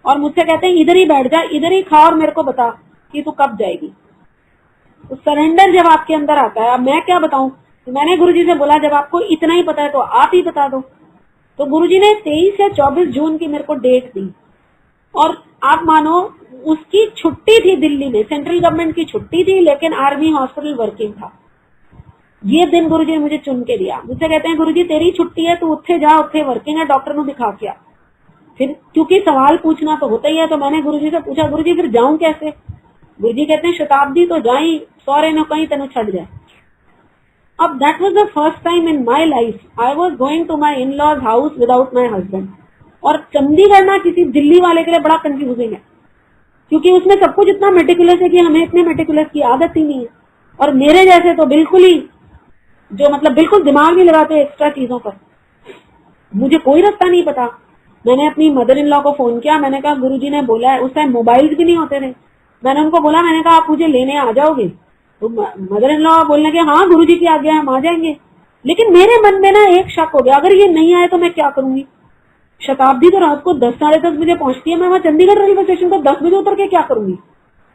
और मुझसे कहते हैं इधर ही बैठ जा, इधर ही खा और मेरे को बता कि तू कब जाएगी। तो सरेंडर जब आपके अंदर आता है, अब मैं क्या बताऊं। तो मैंने गुरुजी से बोला, जब आपको इतना ही पता है तो आप ही बता दो। तो गुरुजी ने 23 या 24 जून की मेरे को डेट दी और आप मानो उसकी छुट्टी थी दिल्ली में, सेंट्रल गवर्नमेंट की छुट्टी थी, लेकिन आर्मी हॉस्पिटल वर्किंग था। ये दिन गुरुजी ने मुझे चुन के दिया। मुझसे कहते हैं, गुरुजी तेरी छुट्टी है, तू उत्थे जा, उत्थे वर्किंग है, डॉक्टर को दिखा के आ। फिर क्योंकि सवाल पूछना तो होता ही है, तो मैंने गुरुजी से पूछा, गुरुजी फिर जाऊं कैसे? गुरुजी कहते हैं, शताब्दी तो जाई, सौरे न कहीं तेन छड़ जाए। अब that was the first time in my life I was going to my in laws house without my husband. और चंडीगढ़ ना किसी दिल्ली वाले के लिए बड़ा कंफ्यूजिंग है, क्योंकि उसमें सब कुछ इतना मेटिकुलस है कि हमें इतने मेटिकुलस की आदत ही नहीं है। और मेरे जैसे तो बिल्कुल ही, जो मतलब बिल्कुल दिमाग नहीं लगाते एक्स्ट्रा चीजों पर, मुझे कोई रास्ता नहीं पता। मैंने अपनी मदर इन लॉ को फोन किया, मैंने कहा गुरुजी ने बोला है, उस टाइम मोबाइल्स भी नहीं होते थे। मैंने उनको बोला, मैंने कहा आप मुझे लेने आ जाओगे? तो मदर इन लॉ बोलने के हाँ गुरुजी की आज्ञा है, हम आ जाएंगे। लेकिन मेरे मन में ना एक शक हो गया, अगर ये नहीं आए तो मैं क्या करूंगी? शताब्दी तो रात को 10 साढ़े 10 बजे पहुंचती है, मैं वहां चंडीगढ़ रेलवे स्टेशन को 10 बजे उतर के क्या करूंगी?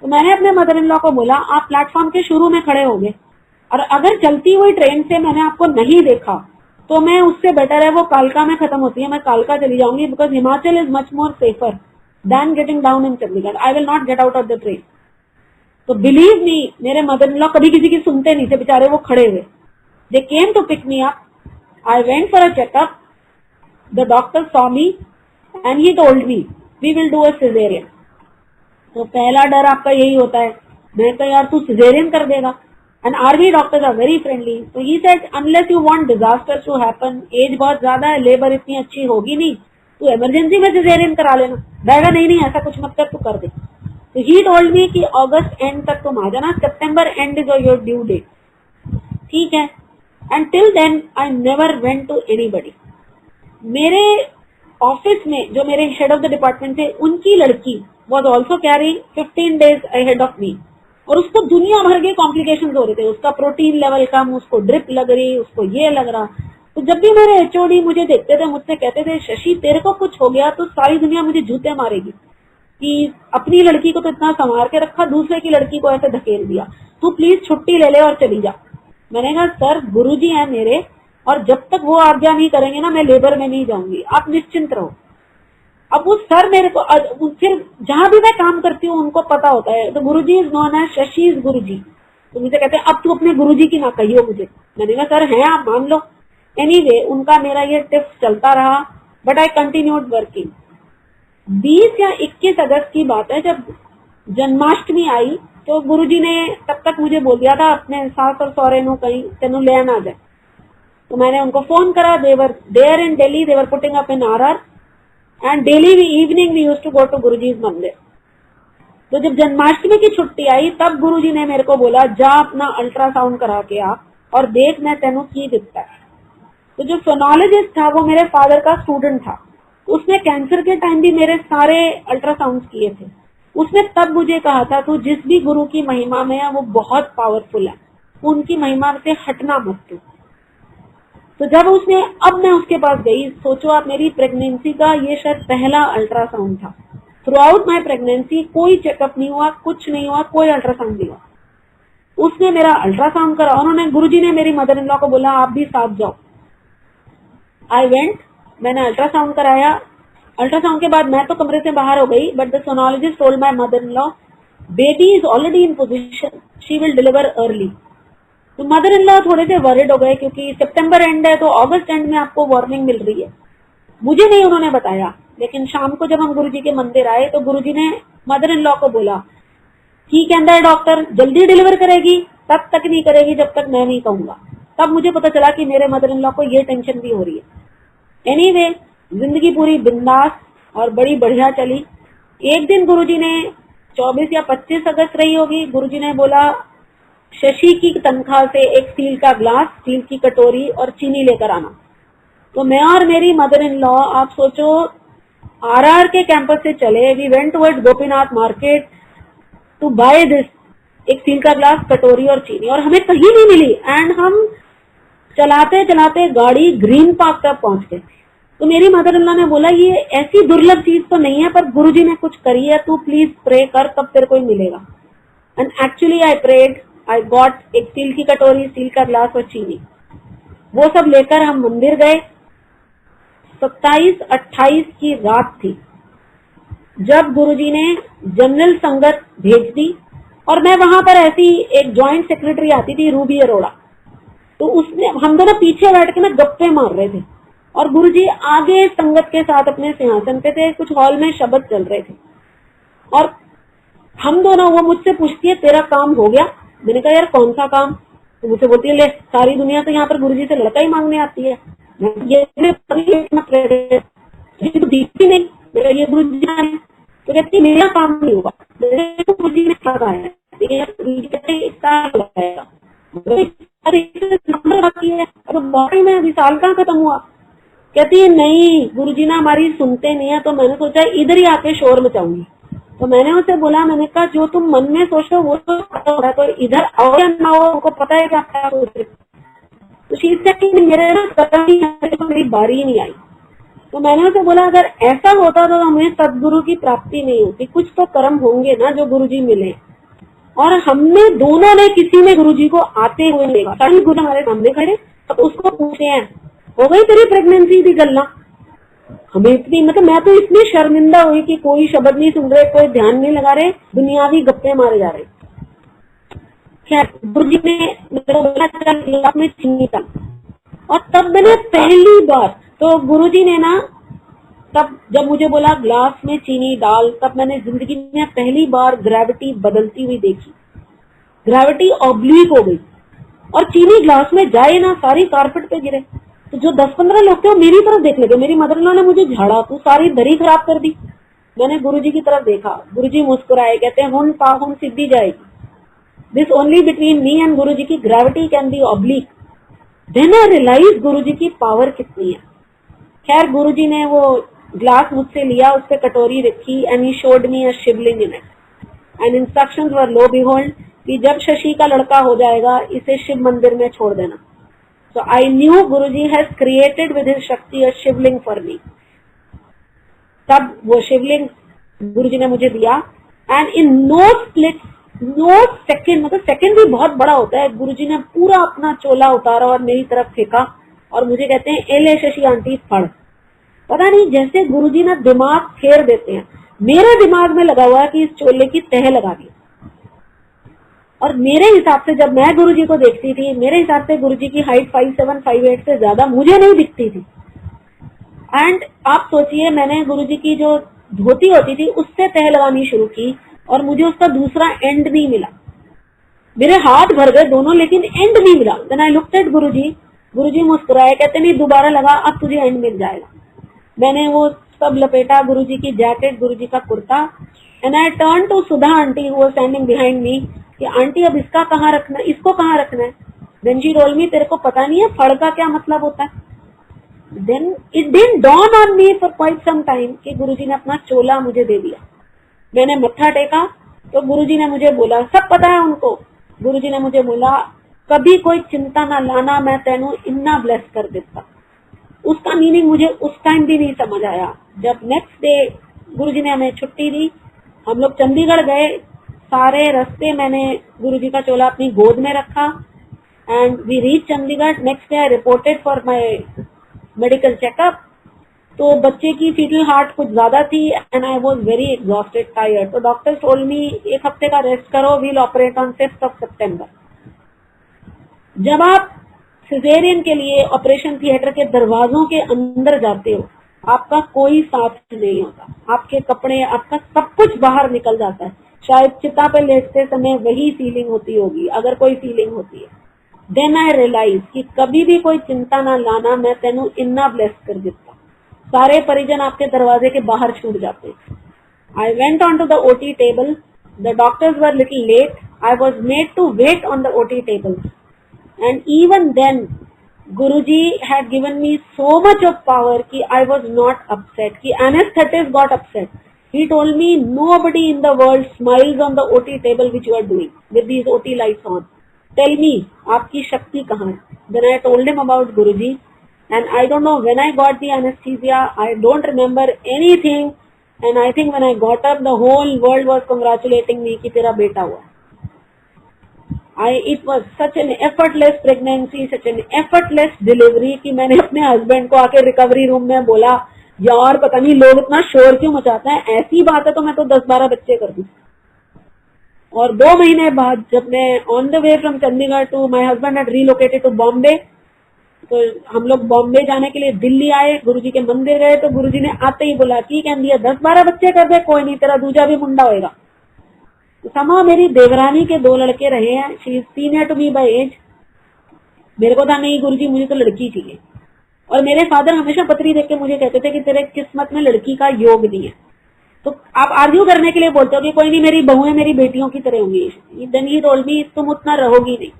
तो मैंने अपने मदर इन लॉ को बोला, आप प्लेटफॉर्म के शुरू में खड़े हो गए और अगर चलती हुई ट्रेन से मैंने आपको नहीं देखा तो मैं उससे बेटर है वो कालका में खत्म होती है, मैं कालका चली जाऊंगी, because Himachal is much more safer. than getting down in Chandigarh. I will not get out of the train. तो believe me, मेरे मदर इन लॉ कभी किसी की सुनते नहीं थे, बेचारे वो खड़े हुए. They came to pick me up. I went for a checkup. The doctor saw me and he told me, we will do a cesarean. तो पहला डर आपका यही होता है. मैं कहा यार तू सिजेरियन कर देगा. And RV doctors are very friendly. So he said, unless you want disasters to happen, एज बहुत ज्यादा है, लेबर इतनी अच्छी होगी नहीं, तू इमरजेंसी में सिजेरियन करा लेना. रहेगा नहीं ऐसा कुछ मत कर, तू कर दे. तो ही टोल्ड मी कि अगस्त एंड तक तुम आ जाना, September end is your due date. ठीक है. And till then I never went to anybody. मेरे ऑफिस में जो मेरे हेड ऑफ द डिपार्टमेंट थे, उनकी लड़की was also carrying 15 days ahead of me. और उसको दुनिया भर के कॉम्प्लिकेशंस हो रहे थे. उसका प्रोटीन लेवल कम, उसको ड्रिप लग रही, उसको ये लग रहा. तो जब भी मेरे एचओडी मुझे देखते थे, मुझसे कहते थे शशि तेरे को कुछ हो गया तो सारी दुनिया मुझे जूते मारेगी कि अपनी लड़की को तो इतना संवार के रखा, दूसरे की लड़की को ऐसे धकेल दिया, तू प्लीज छुट्टी ले ले और चली जा. मैंने कहा सर गुरुजी हैं मेरे, और जब तक वो आज्ञा नहीं करेंगे ना मैं लेबर में नहीं जाऊंगी, आप निश्चिंत रहो. अब वो सर मेरे को फिर जहां भी मैं काम करती हूँ उनको पता होता है. तो Guruji is known as Shashi is Guruji. तो मुझे कहते हैं अब तू अपने गुरुजी की ना कहियो मुझे. मैंने कहा सर हैं आप मान लो. एनीवे उनका मेरा ये टिप्स चलता रहा, बट आई कंटिन्यूड वर्किंग. 20 या 21 अगस्त की बात है, जब जन्माष्टमी आई तो गुरुजी ने तब तक मुझे बोल दिया था अपने सास और सौरे नु कहीं तेनू लेन आ जाए. तो मैंने उनको फोन करा. They were there in Delhi, they were putting up in RR, and daily evening we used to go to Guruji's मंदिर. तो जब जन्माष्टमी की छुट्टी आई तब गुरुजी ने मेरे को बोला जा अपना अल्ट्रासाउंड करा के आ और देख मैं तेनू की दिखता है. तो जो फोनोलॉजिस्ट था वो मेरे फादर का स्टूडेंट था. उसने कैंसर के टाइम भी मेरे सारे अल्ट्रासाउंड किए थे. उसने तब मुझे कहा था तू जिस भी गुरु की महिमा में है वो बहुत पावरफुल है, उनकी महिमा से हटना मत तू. तो जब उसने, अब मैं उसके पास गई, सोचो आप मेरी प्रेगनेंसी का ये शायद पहला अल्ट्रासाउंड था. थ्रू आउट माई प्रेगनेंसी कोई चेकअप नहीं हुआ, कुछ नहीं हुआ, कोई अल्ट्रासाउंड नहीं हुआ. उसने मेरा अल्ट्रासाउंड करा. उन्होंने, गुरुजी ने मेरी मदर इन लॉ को बोला आप भी साथ जाओ. I went. मैंने अल्ट्रासाउंड कराया. अल्ट्रासाउंड के बाद मैं तो कमरे से बाहर हो गई, but the sonologist told my mother in law baby is already in position, she will deliver early. तो मदर इन लॉ थोड़े से वरिड हो गए क्योंकि सितंबर एंड है तो अगस्त एंड में आपको वार्निंग मिल रही है. मुझे नहीं उन्होंने बताया, लेकिन शाम को जब हम गुरुजी के मंदिर आए तो गुरुजी ने मदर इन लॉ को बोला ठीक है डॉक्टर जल्दी डिलीवर करेगी, तब तक नहीं करेगी जब तक मैं नहीं कहूंगा. तब मुझे पता चला कि मेरे मदर इन लॉ को ये टेंशन भी हो रही है. एनीवे जिंदगी पूरी बिंदास और बड़ी बढ़िया चली. एक दिन गुरुजी ने 24 या 25 अगस्त रही होगी, गुरुजी ने बोला शशि की तनख्वाह से एक स्टील का ग्लास, स्टील की कटोरी और चीनी लेकर आना. तो मैं और मेरी मदर इन लॉ, आप सोचो, आरआर के कैंपस से चले. We went towards Gopinath market to buy this, एक स्टील का ग्लास, कटोरी और चीनी, और हमें कहीं नहीं मिली. एंड हम चलाते चलाते गाड़ी ग्रीन पार्क तक पहुंच गए. तो मेरी मदर इन लॉ ने बोला ये ऐसी दुर्लभ चीज तो नहीं है पर गुरुजी ने कुछ करी है, तू प्लीज प्रे कर तब तेरे को मिलेगा. And actually I prayed. I got एक स्टील की कटोरी, स्टील का ग्लास और चीनी. वो सब लेकर हम मंदिर गए. 27-28 की रात थी जब गुरुजी ने जनरल संगत भेज दी, और मैं वहां पर ऐसी एक ज्वाइंट सेक्रेटरी आती थी रूबी अरोड़ा. तो उसने, हम दोनों पीछे बैठ के ना गप्पे मार रहे थे और गुरुजी आगे संगत के साथ अपने सिंहासन पे थे. कुछ हॉल में शब्द चल रहे थे और हम दोनों, वो मुझसे पूछती है तेरा काम हो गया. मैंने कहा यार कौन सा काम. तो मुझसे बोलती है ले सारी दुनिया तो यहाँ पर गुरुजी से लड़का ही मांगने आती है. ये दिखती नहीं, मेरा ये गुरुजी है. तो कहती मेरा काम नहीं हुआ. गुरुजी ने कहा है बाकी है, में अभी साल कहाँ खत्म हुआ. कहती है नहीं गुरुजी ना हमारी सुनते नहीं है. तो मैंने सोचा इधर ही आके शोर मचाऊंगी. तो मैंने उसे बोला, मैंने कहा जो तुम मन में सोचो वो तो पता हो रहा है, तो इधर आओ या ना हो उनको पता है क्या सोच रहे. तो शीर्ष मेरे तो मेरी बारी ही नहीं आई. तो मैंने उसे बोला अगर ऐसा होता तो हमें सदगुरु की प्राप्ति नहीं होती. कुछ तो कर्म होंगे ना जो गुरुजी मिले, और हमने दोनों ने किसी ने गुरुजी को आते हुए नहीं देखा. कहीं गुरु हमारे सामने खड़े, तो उसको पूछे हैं हो गई तेरी प्रेगनेंसी की गल्ला. हमें इतनी मतलब मैं तो इतनी शर्मिंदा हुई कि कोई शब्द नहीं सुन रहे, कोई ध्यान नहीं लगा रहे, दुनियावी गप्पे मारे जा रहे। खैर गुरु जी ने मेरे को बोला चल गिलास में चीनी डाल, और तब मैंने पहली बार, तो गुरु जी ने ना तब जब मुझे बोला ग्लास में चीनी डाल, तब मैंने जिंदगी में पहली बार ग्रेविटी बदलती हुई देखी। ग्रेविटी ऑब्लिक हो गई और चीनी ग्लास में जाए ना, सारी कारपेट पे गिरे। तो जो 10-15 लोग थे वो मेरी तरफ देख लगे। मेरी मदर इन लॉ ने मुझे झाड़ा, तू सारी दरी खराब कर दी। मैंने गुरुजी की तरफ देखा, गुरुजी मुस्कुराए, कहते हैं हुन पाहुन सीधी जाएगी, this only between me and Guruji की gravity can be oblique. Then I realise Guruji की पावर कितनी है। खैर गुरुजी ने वो ग्लास मुझसे लिया, उस पे कटोरी रखी, and he showed me a Shivling in it and instructions were low behold कि जब शशि का लड़का हो जाएगा इसे शिव मंदिर में छोड़ देना। So I knew Guruji has created with his Shakti a Shivling for me. तब वो शिवलिंग गुरुजी ने मुझे दिया, and in no split no second, मतलब सेकंड भी बहुत बड़ा होता है, गुरुजी ने पूरा अपना चोला उतारा और मेरी तरफ फेंका और मुझे कहते हैं एले शशि आंटी फड़। पता नहीं जैसे गुरुजी ना दिमाग फेर देते हैं, मेरे दिमाग में लगा हुआ है कि इस चोले की तह लगा दी। और मेरे हिसाब से जब मैं गुरुजी को देखती थी, मेरे हिसाब से गुरुजी की हाइट 5'7", 5'8" से ज्यादा मुझे नहीं दिखती थी। एंड आप सोचिए, मैंने गुरुजी की जो धोती होती थी उससे तह लगानी शुरू की और मुझे उसका दूसरा एंड नहीं मिला। मेरे हाथ भर गए दोनों, लेकिन एंड नहीं मिला। देन आई लुक्ड एट गुरुजी, गुरुजी मुस्कुराए, कहते नहीं दोबारा लगा, अब तुझे एंड मिल जाएगा। मैंने वो सब लपेटा, गुरुजी की जैकेट, गुरुजी का kurta, and I turn to Sudha aunty who was standing behind me कि आंटी अब इसका कहाँ रखना है, इसको कहाँ रखना है। देन शी टोल्ड मी तेरे को पता नहीं है फड़ का क्या मतलब होता है। Then it didn't dawn on me for quite some time कि गुरुजी ने अपना चोला मुझे दे दिया। मैंने मत्था टेका तो गुरुजी ने मुझे बोला, सब पता है उनको, गुरुजी ने मुझे बोला कभी कोई चिंता ना लाना, मैं तेनू इन्ना ब्लेस कर देता। उसका मीनिंग मुझे उस टाइम भी नहीं समझ आया। जब नेक्स्ट डे गुरुजी ने हमें छुट्टी दी, हम लोग चंडीगढ़ गए, सारे रास्ते मैंने गुरुजी का चोला अपनी गोद में रखा and we reach Chandigarh. Next day I reported for my medical checkup. तो बच्चे की फीटल हार्ट कुछ ज्यादा थी and I was very exhausted, tired. तो डॉक्टर टोल्ड मी 1 हफ्ते का रेस्ट करो, we'll operate on 5th of September। जब आप सिजेरियन के लिए ऑपरेशन थिएटर के दरवाजों के अंदर जाते हो, आपका कोई साथ नहीं होता, आपके कपड़े, आपका सब कुछ बाहर निकल जाता है। शायद चिता पे लेटते समय वही फीलिंग होती होगी, अगर कोई फीलिंग होती है। देन आई रियलाइज कि कभी भी कोई चिंता ना लाना, मैं तेनू इन्ना ब्लेस कर देता। सारे परिजन आपके दरवाजे के बाहर छूट जाते हैं। I went on to the OT table, the doctors were little late, I was made to wait on the OT table and even then Guruji had given me so much of power कि I was not upset, कि anesthetist got upset. He told me nobody in the world smiles on the OT table which you are doing with these OT lights on. Tell me, आपकी शक्ति कहाँ है? Then I told him about Guruji and I don't know when I got the anesthesia, I don't remember anything and I think when I got up the whole world was congratulating me कि तेरा बेटा हुआ। It was such an effortless pregnancy, such an effortless delivery कि मैंने अपने husband को आके recovery room में बोला, यार पता नहीं लोग इतना शोर क्यों मचाते हैं, ऐसी बात है तो मैं तो 10-12 बच्चे कर दूं। और 2 महीने बाद जब मैं on the way from Chandigarh to, my husband had relocated to Bombay, तो हम लोग बॉम्बे जाने के लिए दिल्ली आए, गुरुजी के मंदिर गए, तो गुरुजी ने आते ही बोला ठीक है दिया 10-12 बच्चे कर दे, कोई नहीं तेरा दूजा भी मुंडा होएगा। समा मेरी देवरानी के 2 लड़के रहे हैं, she is senior to me by age. मेरे को था नहीं गुरुजी मुझे तो लड़की चाहिए, और मेरे फादर हमेशा पत्री देख के मुझे कहते थे कि तेरे किस्मत में लड़की का योग नहीं है। तो आप आर्ग्यू करने के लिए बोलते हो कि कोई नहीं मेरी बहुएं मेरी बेटियों की तरह होंगी। देन ही टोल्ड मी तुम उतना रहोगी नहीं,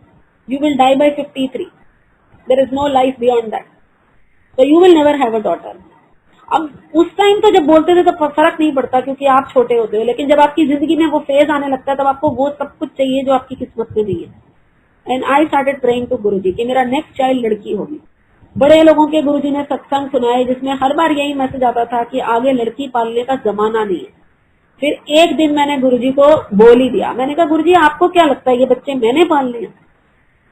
you will die by 53, there is no life beyond that, so you will never have a daughter। अब उस टाइम तो जब बोलते थे तो फर्क नहीं पड़ता क्योंकि आप छोटे होते हो, लेकिन जब आपकी जिंदगी में वो फेज आने लगता है तब आपको वो सब कुछ चाहिए जो आपकी किस्मत में नहीं है। And I started praying to Guruji कि मेरा नेक्स्ट चाइल्ड लड़की होगी। बड़े लोगों के गुरुजी ने सत्संग सुनाए जिसमें हर बार यही मैसेज आता था कि आगे लड़की पालने का जमाना नहीं है। फिर एक दिन मैंने गुरुजी को बोल ही दिया, मैंने कहा गुरुजी आपको क्या लगता है ये बच्चे मैंने पालने हैं?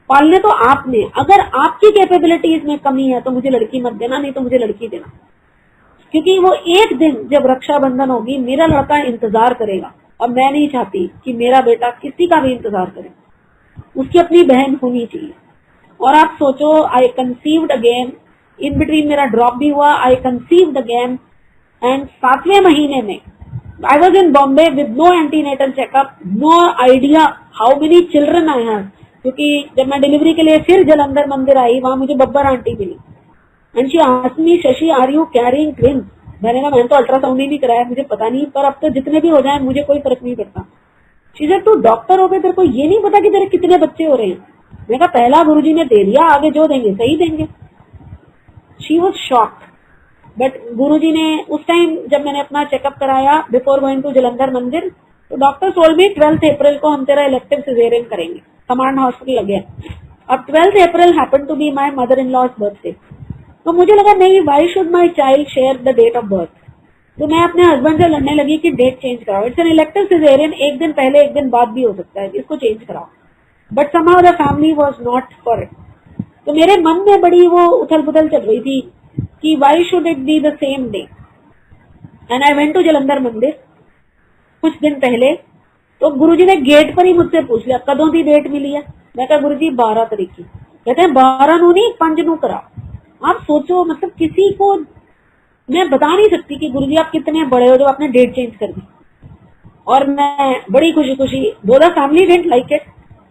पालने तो आपने, अगर आपकी कैपेबिलिटीज में कमी है तो मुझे लड़की मत देना, नहीं तो मुझे लड़की देना। क्योंकि वो एक दिन जब रक्षाबंधन होगी मेरा लड़का इंतजार करेगा, और मैं नहीं चाहती कि मेरा बेटा किसी का भी इंतजार करे, उसकी अपनी बहन होनी चाहिए। और आप सोचो, I conceived again, in between मेरा ड्रॉप भी हुआ, आई कंसीव्ड अगेन, एंड 7वें महीने में I was in Bombay with no antenatal checkup, no idea how many children I have. क्योंकि जब मैं डिलीवरी के लिए फिर जलंधर मंदिर आई, वहां मुझे बब्बर आंटी मिली, and she asked me, Shashi are you carrying twins? मैंने कहा मैंने तो अल्ट्रासाउंड ही नहीं कराया, मुझे पता नहीं, पर अब तो जितने भी हो जाए मुझे कोई फर्क नहीं पड़ता। शी सेड तू डॉक्टर हो गए, तेरे को ये नहीं पता कि तेरे कितने बच्चे हो रहे हैं? मैंने कहा पहला गुरुजी ने दे दिया, आगे जो देंगे सही देंगे। शी वॉज शॉक्ड, बट गुरुजी ने उस टाइम जब मैंने अपना चेकअप कराया बिफोर गोइंग टू जलंधर मंदिर, तो डॉक्टर टोल्ड मी 12 अप्रैल को हम तेरा इलेक्टिव सिजेरियन करेंगे, कमांड हॉस्पिटल लगे। अब 12 April happen to be my mother in law's birthday, तो मुझे लगा नहीं, why should my child share the date of birth. तो मैं अपने हस्बैंड से लड़ने लगी कि डेट चेंज कराओ, इट्स एन इलेक्टिव सिजेरियन, एक दिन पहले एक दिन बाद भी हो सकता है, इसको चेंज कराओ। But somehow the family was not for it. तो मेरे मन में बड़ी वो उथल पुथल चल रही थी कि why should it be the same day. And I went to Jalandhar मंदिर कुछ दिन पहले, तो गुरुजी ने गेट पर ही मुझसे पूछ लिया कदों की डेट मिली है। मैं कहा गुरुजी 12 तारीख की। कहते हैं 12 नू नहीं 5 नू कराओ। आप सोचो, मतलब किसी को मैं बता नहीं सकती कि गुरुजी आप कितने बड़े हो जो आपने डेट चेंज कर दी। और मैं बड़ी खुशी खुशी, दो the family didn't like it,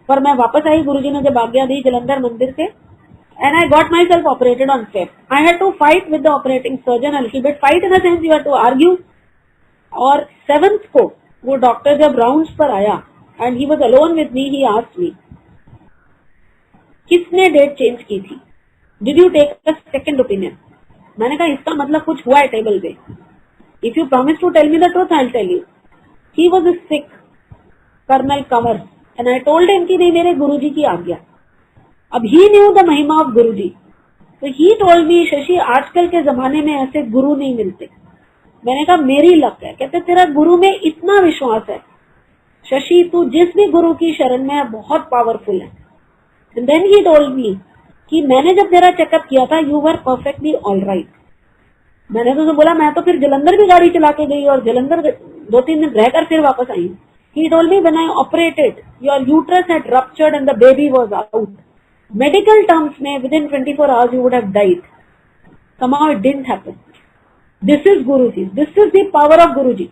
पर मैं वापस आई, गुरुजी ने जब आज्ञा दी जलंधर मंदिर से, and I got myself operated on 5th। I had to fight with the operating surgeon, a little bit fight in the sense you have to argue. और 7th को वो डॉक्टर जब राउंड्स पर आया and he was alone with me, he asked me किसने date change की थी, did you take a second opinion? मैंने कहा इसका मतलब कुछ हुआ है टेबल पे, if you promise to tell me the truth I will tell you. He was Sikh, colonel Kanwar, and I told him कि नहीं मेरे गुरुजी की आज्ञा। अब ही न्यू द महिमा ऑफ गुरुजी, तो ही टोल्ड मी शशि आजकल के जमाने में ऐसे गुरु नहीं मिलते। मैंने कहा मेरी लक है। कहते तेरा गुरु में इतना विश्वास है शशि, तू जिस भी गुरु की शरण में है बहुत पावरफुल है। And then he told me कि मैंने जब तेरा चेकअप किया था you were perfectly all right. मैंने तो बोला मैं तो फिर जलंधर भी गाड़ी चला के गई और जलंधर 2-3 दिन रहकर फिर वापस आई। He told me when I operated your uterus had ruptured and the baby was out. Medical terms में within 24 hours you would have died. somehow it didn't happen. This is Guruji. This is the power of Guruji.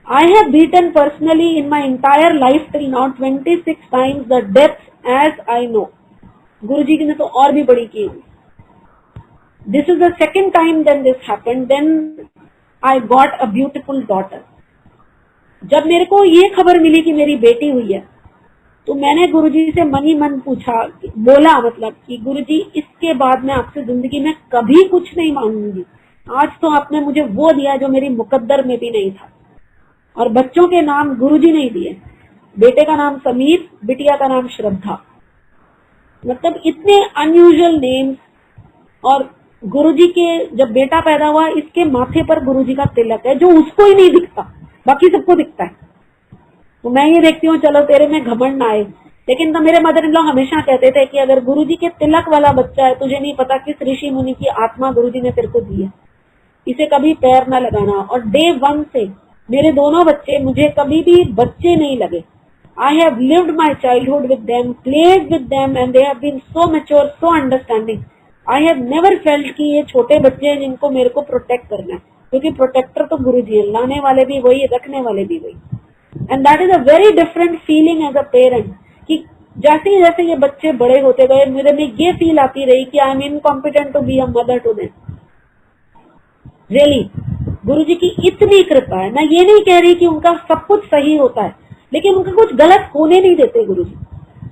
I have beaten personally in my entire life till now 26 times the deaths as I know. Guruji ने तो और भी बड़ी की। This is the second time then this happened. Then I got a beautiful daughter. जब मेरे को ये खबर मिली कि मेरी बेटी हुई है, तो मैंने गुरुजी से मन ही मन पूछा, बोला मतलब कि गुरुजी इसके बाद मैं आपसे जिंदगी में कभी कुछ नहीं मांगूंगी। आज तो आपने मुझे वो दिया जो मेरी मुकद्दर में भी नहीं था। और बच्चों के नाम गुरुजी नहीं दिए, बेटे का नाम समीर, बिटिया का नाम श्रद्धा। मतलब इतने अनयूजुअल नेम्स। और गुरुजी के जब बेटा पैदा हुआ, इसके माथे पर गुरुजी का तिलक है जो उसको ही नहीं दिखता, बाकी सबको दिखता है। तो मैं ये देखती हूँ चलो तेरे में घमंड ना आए, लेकिन तो मेरे मदर इन लॉ हमेशा कहते थे कि अगर गुरुजी के तिलक वाला बच्चा है, तुझे नहीं पता किस ऋषि मुनि की आत्मा गुरुजी ने तेरे को दी है, इसे कभी पैर ना लगाना। और डे 1 से मेरे दोनों बच्चे मुझे कभी भी बच्चे नहीं लगे। I have lived my childhood with them, played with them, and they have been so mature, so understanding. I have never felt कि ये छोटे बच्चे हैं जिनको मेरे को प्रोटेक्ट करना है, क्योंकि प्रोटेक्टर तो गुरुजी है, लाने वाले भी वही, रखने वाले भी वही। And that is a very different feeling as a parent कि जैसे जैसे ये बच्चे बड़े होते गए, मेरे में ये फील आती रही कि I am incompetent to be a mother to them. Really, गुरुजी की इतनी कृपा है। मैं ये नहीं कह रही कि उनका सब कुछ सही होता है, लेकिन उनका कुछ गलत होने नहीं देते गुरुजी।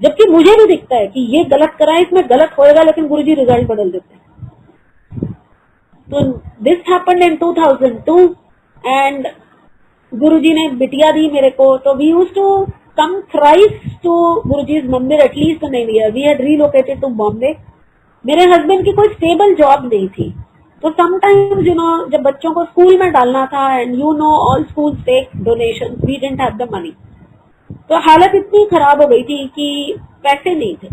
जबकि मुझे भी दिखता है कि ये गलत करा है, इसमें गलत होएगा, लेकिन गुरुजी रिजल्ट बदल देते हैं। तो this happened in 2002 and Guruji ने बिटिया दी मेरे को। तो we used to come thrice to Guruji's मंदिर at least in a year. We had relocated to Bombay. मेरे हस्बैंड की कोई स्टेबल जॉब नहीं थी, तो समटाइम्स जब बच्चों को स्कूल में डालना था, and all schools take donation, we didn't have the money. तो हालत इतनी खराब हो गई थी कि पैसे नहीं थे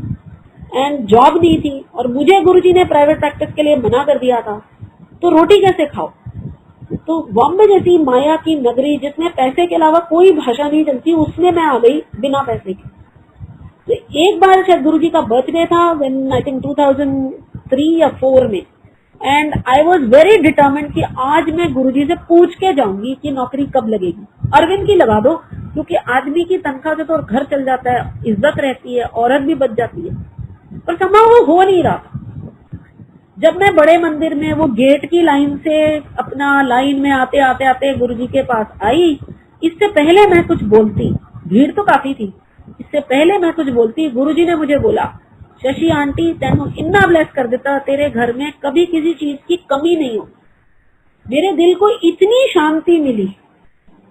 एंड जॉब नहीं थी, और मुझे गुरुजी ने प्राइवेट प्रैक्टिस के लिए मना कर दिया था। तो रोटी कैसे खाओ। तो बॉम्बे जैसी माया की नगरी जिसमें पैसे के अलावा कोई भाषा नहीं चलती, उसमें मैं आ गई बिना पैसे के। तो एक बार शायद गुरुजी का बर्थडे था, व्हेन आई थिंक 2003 या 4 में, and I was very determined कि आज मैं गुरुजी से पूछ के जाऊंगी कि नौकरी कब लगेगी। अरविंद की लगा दो, क्योंकि आदमी की तनख्वाह से तो घर चल जाता है, इज्जत रहती है, औरत भी बच जाती है, पर संभव वो हो नहीं रहा था। जब मैं बड़े मंदिर में वो गेट की लाइन से अपना लाइन में आते आते आते गुरुजी के पास आई, इससे पहले मैं कुछ बोलती, भीड़ तो काफी थी, इससे पहले मैं कुछ बोलती, गुरुजी ने मुझे बोला, शशि आंटी तेनू इतना ब्लेस कर देता, तेरे घर में कभी किसी चीज की कमी नहीं हो। मेरे दिल को इतनी शांति मिली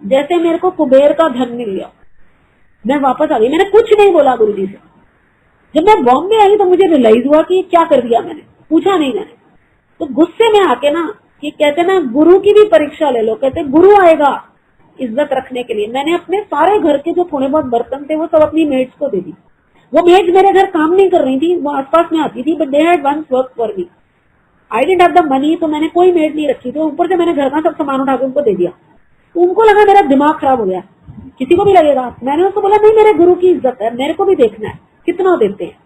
जैसे मेरे को कुबेर का धन मिल गया। मैं वापस आ गई, मैंने कुछ नहीं बोला गुरुजी से। जब मैं बॉम्बे आई तो मुझे रियलाइज हुआ कि क्या कर दिया मैंने, पूछा नहीं मैंने। तो गुस्से में आके ना, कि कहते ना गुरु की भी परीक्षा ले लो, कहते गुरु आएगा इज्जत रखने के लिए। मैंने अपने सारे घर के जो थोड़े बहुत बर्तन थे वो सब अपनी मेड्स को दे दी। वो मेड्स मेरे घर काम नहीं कर रही थी, वो आसपास में आती थी, but they had once work for me. I didn't have the money, तो मैंने कोई मेड नहीं रखी, तो ऊपर से मैंने घर का सब सामान उठा के उनको दे दिया। तो उनको लगा मेरा दिमाग खराब हो गया, किसी को भी लगेगा। मैंने उसको बोला नहीं, मेरे गुरु की इज्जत है, मेरे को भी देखना है कितना देते हैं।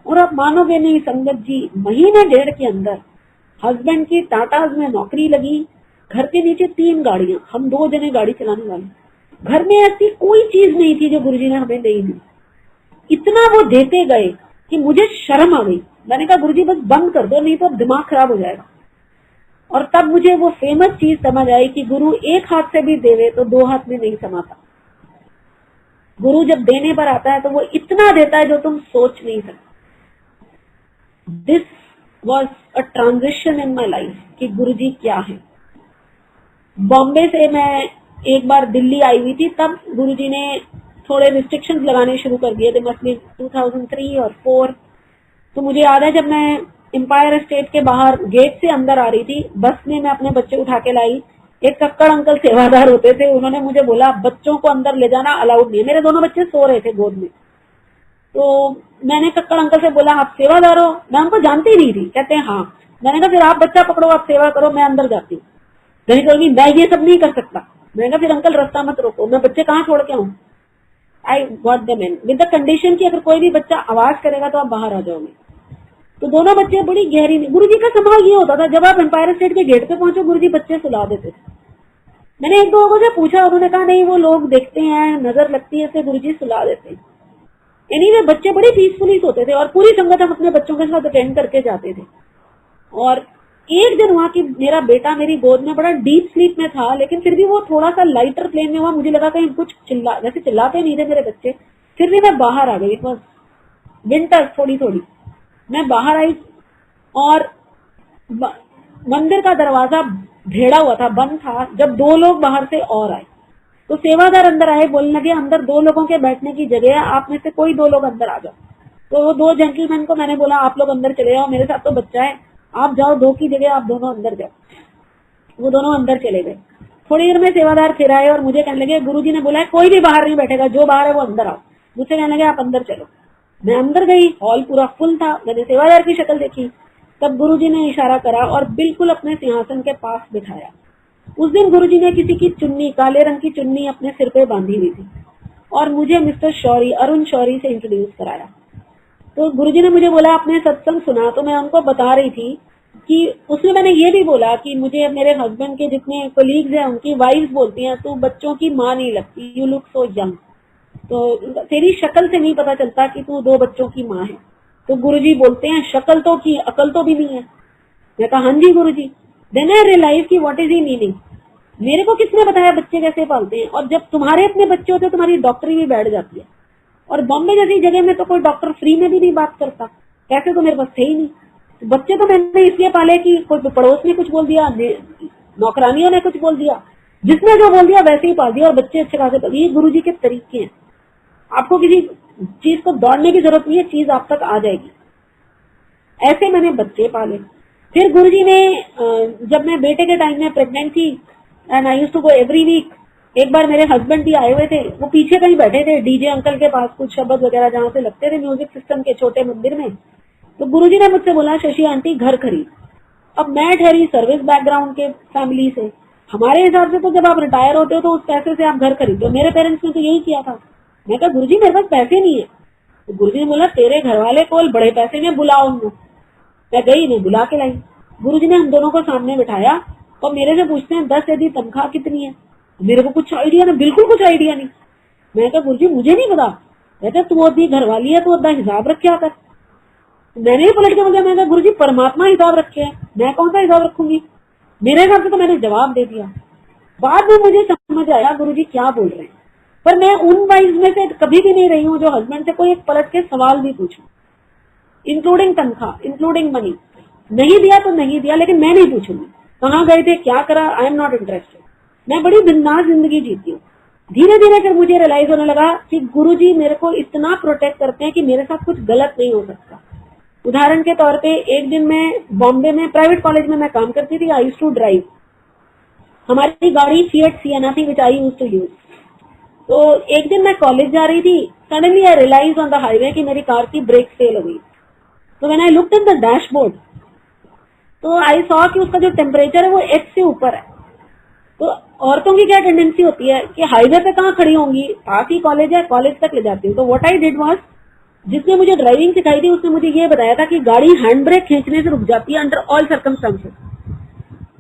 और आप मानोगे नहीं संगत जी, महीने डेढ़ के अंदर हस्बैंड की टाटाज में नौकरी लगी, घर के नीचे 3 गाड़ियां, हम 2 जने गाड़ी चलाने वाले। घर में ऐसी कोई चीज नहीं थी जो गुरुजी ने हमें नहीं दी। इतना वो देते गए कि मुझे शर्म आ गई। मैंने कहा गुरुजी बस बंद कर दो, नहीं तो अब दिमाग खराब हो जाएगा। और तब मुझे वो फेमस चीज समझ आई कि गुरु एक हाथ से भी देवे तो 2 हाथ में नहीं समाता। गुरु जब देने पर आता है तो वो इतना देता है जो तुम सोच नहीं सकते। This was a transition in my life कि गुरुजी क्या है। बॉम्बे से मैं एक बार दिल्ली आई हुई थी, तब गुरुजी ने थोड़े रिस्ट्रिक्शंस लगाने शुरू कर दिए थे, मसली 2003 और 4। तो मुझे याद है जब मैं एम्पायर स्टेट के बाहर गेट से अंदर आ रही थी, बस में मैं अपने बच्चे उठा के लाई। एक कक्कड़ अंकल सेवादार होते थे, उन्होंने मुझे बोला बच्चों को अंदर ले जाना अलाउड नहीं है। मेरे दोनों बच्चे सो रहे थे गोद में। तो मैंने कक्कड़ अंकल से बोला आप सेवादार हो? मैं उनको जानती नहीं थी। कहते हैं हाँ। मैंने कहा फिर आप बच्चा पकड़ो, आप सेवा करो, मैं अंदर जाती हूँ। मैं ये सब नहीं कर सकता। मैंने कहा फिर अंकल रास्ता मत रोको, मैं बच्चे कहाँ छोड़ के आऊँ। I got them in with the condition कि अगर कोई भी बच्चा आवाज करेगा तो आप बाहर आ जाओगे। तो दोनों बच्चे बड़ी गहरी। गुरुजी का स्वभाव ये होता था, जब आप एम्पायर स्टेट के गेट पे पहुंचो गुरुजी बच्चे सुला देते थे। मैंने एक दो लोगों से पूछा, उन्होंने कहा नहीं वो लोग देखते हैं, नजर लगती है, तो गुरुजी सुला देते। एनीवे बच्चे बड़े पीसफुली सोते थे और पूरी संगत हम अपने बच्चों के साथ अटेंड करके जाते थे। और एक दिन हुआ कि मेरा बेटा मेरी गोद में बड़ा डीप स्लीप में था, लेकिन फिर भी वो थोड़ा सा लाइटर प्लेन में हुआ। मुझे लगा कहीं कुछ वैसे चिल्लाते नहीं थे मेरे बच्चे। फिर भी मैं बाहर आ गई, बस विंटर थोड़ी थोड़ी। मैं बाहर आई और मंदिर का दरवाजा भेड़ा हुआ था, बंद था। जब 2 लोग बाहर से और आए तो सेवादार अंदर आए, बोलने लगे अंदर 2 लोगों के बैठने की जगह है, आप में से कोई 2 लोग अंदर आ जाओ। तो वो 2 जेंटलमैन को मैंने बोला आप लोग अंदर चले जाओ, मेरे साथ तो बच्चा है, आप जाओ 2 की जगह आप दोनों अंदर जाओ। वो दोनों अंदर चले गए। थोड़ी देर में सेवादार फिर आए और मुझे कहने लगे गुरुजी ने बोला है कोई भी बाहर नहीं बैठेगा, जो बाहर है वो अंदर आओ। मुझसे कहने लगे आप अंदर चलो। मैं अंदर गई, हॉल पूरा फुल था। मैंने सेवादार की शक्ल देखी, तब गुरुजी ने इशारा करा और बिल्कुल अपने सिंहासन के पास बिठाया। उस दिन गुरुजी ने किसी की चुन्नी, काले रंग की चुन्नी अपने सिर पे बांधी हुई थी और मुझे मिस्टर शौरी, अरुण शौरी से इंट्रोड्यूस कराया। तो गुरुजी ने मुझे बोला आपने सत्संग सुना? तो मैं उनको बता रही थी कि उसमें मैंने ये भी बोला कि मुझे मेरे हस्बैंड के जितने कोलीग्स हैं उनकी वाइफ्स बोलती हैं तू बच्चों की माँ नहीं लगती, यू लुक सो यंग, तो तेरी शक्ल से नहीं पता चलता कि तू 2 बच्चों की माँ है। तो गुरुजी बोलते हैं शक्ल तो की, अकल तो भी नहीं है। मैं कहा हाँ जी गुरुजी। देन आई रियलाइज की व्हाट इज ही मीनिंग। मेरे को किसने बताया बच्चे कैसे पालते हैं? और जब तुम्हारे अपने बच्चे होते तुम्हारी डॉक्टरी भी बैठ जाती है। और बॉम्बे जैसी जगह में तो कोई डॉक्टर फ्री में भी नहीं बात करता, पैसे तो मेरे पास थे ही नहीं। तो बच्चे तो मैंने इसलिए पाले कि कोई पड़ोस ने कुछ बोल दिया, नौकरानियों ने कुछ बोल दिया, जिसने जो बोल दिया वैसे ही पाल दिया और बच्चे अच्छे खासे पाल। ये गुरुजी के तरीके हैं। आपको किसी चीज को दौड़ने की जरूरत नहीं है, चीज आप तक आ जाएगी। ऐसे मैंने बच्चे पाले। फिर गुरुजी ने जब मैं बेटे के टाइम में प्रेग्नेंट थी and I used to go every week. एक बार मेरे हस्बैंड भी आए हुए थे, वो पीछे कहीं बैठे थे डीजे अंकल के पास, कुछ शब्द वगैरह जहाँ से लगते थे म्यूजिक सिस्टम के छोटे मंदिर में। तो गुरुजी ने मुझसे बोला शशि आंटी घर खरीद। अब मैं ठहरी सर्विस बैकग्राउंड के फैमिली से, हमारे हिसाब से तो जब आप रिटायर होते हो तो उस पैसे से आप घर खरीदते हो। मेरे पेरेंट्स ने तो यही किया था। मैं कहा गुरुजी मेरे पास पैसे नहीं है। तो गुरुजी ने बोला तेरे घर वाले को बड़े पैसे में बुलाओ उनको। मैं गई, मैं बुला के लाई। गुरुजी ने हम दोनों को सामने बिठाया और मेरे से पूछते हैं 10 यदि तनख्वाह कितनी है। मेरे को कुछ आइडिया नहीं, बिल्कुल कुछ आइडिया नहीं। मैं कहा गुरुजी मुझे नहीं पता। कहते तू अद्धी घर वाली है, तो अद्धा हिसाब रखा कर। मैंने ही पलट के बोला, मैं कहा गुरुजी परमात्मा हिसाब रखे है, मैं कौन सा हिसाब रखूंगी। मेरे हिसाब से तो मैंने जवाब दे दिया। बाद में मुझे समझ आया गुरुजी क्या बोल रहे हैं, पर मैं उन वाइज में से कभी भी नहीं रही हूँ जो हस्बैंड से कोई एक पलट के सवाल भी पूछूं, इंक्लूडिंग तनख्वाह, इंक्लूडिंग मनी। नहीं दिया तो नहीं दिया, लेकिन मैं नहीं पूछूंगी कहाँ गए थे, क्या करा, आई एम नॉट इंटरेस्टेड। मैं बड़ी बिंदास जिंदगी जीती हूँ। धीरे धीरे फिर मुझे रियलाइज होने लगा कि गुरुजी मेरे को इतना प्रोटेक्ट करते हैं कि मेरे साथ कुछ गलत नहीं हो सकता। उदाहरण के तौर पे एक दिन मैं बॉम्बे में प्राइवेट कॉलेज में मैं काम करती थी, आई यूज्ड टू ड्राइव। हमारी गाड़ी फिएट सिएना थी which I used to use. तो एक दिन मैं कॉलेज जा रही थी, suddenly I realise on the highway कि मेरी कार की ब्रेक फेल हो गई। तो when I looked at the dashboard तो आई सॉ कि उसका जो टेम्परेचर है वो 8 से ऊपर है। तो औरतों की क्या टेंडेंसी होती है कि हाईवे पे कहाँ खड़ी होंगी, पास ही कॉलेज है, कॉलेज तक ले जाती हूँ। तो व्हाट आई डिड वाज, जिसने मुझे ड्राइविंग सिखाई थी उसने मुझे ये बताया था कि गाड़ी हैंड ब्रेक खींचने से रुक जाती है अंडर ऑल सर्कमस्टांसेस।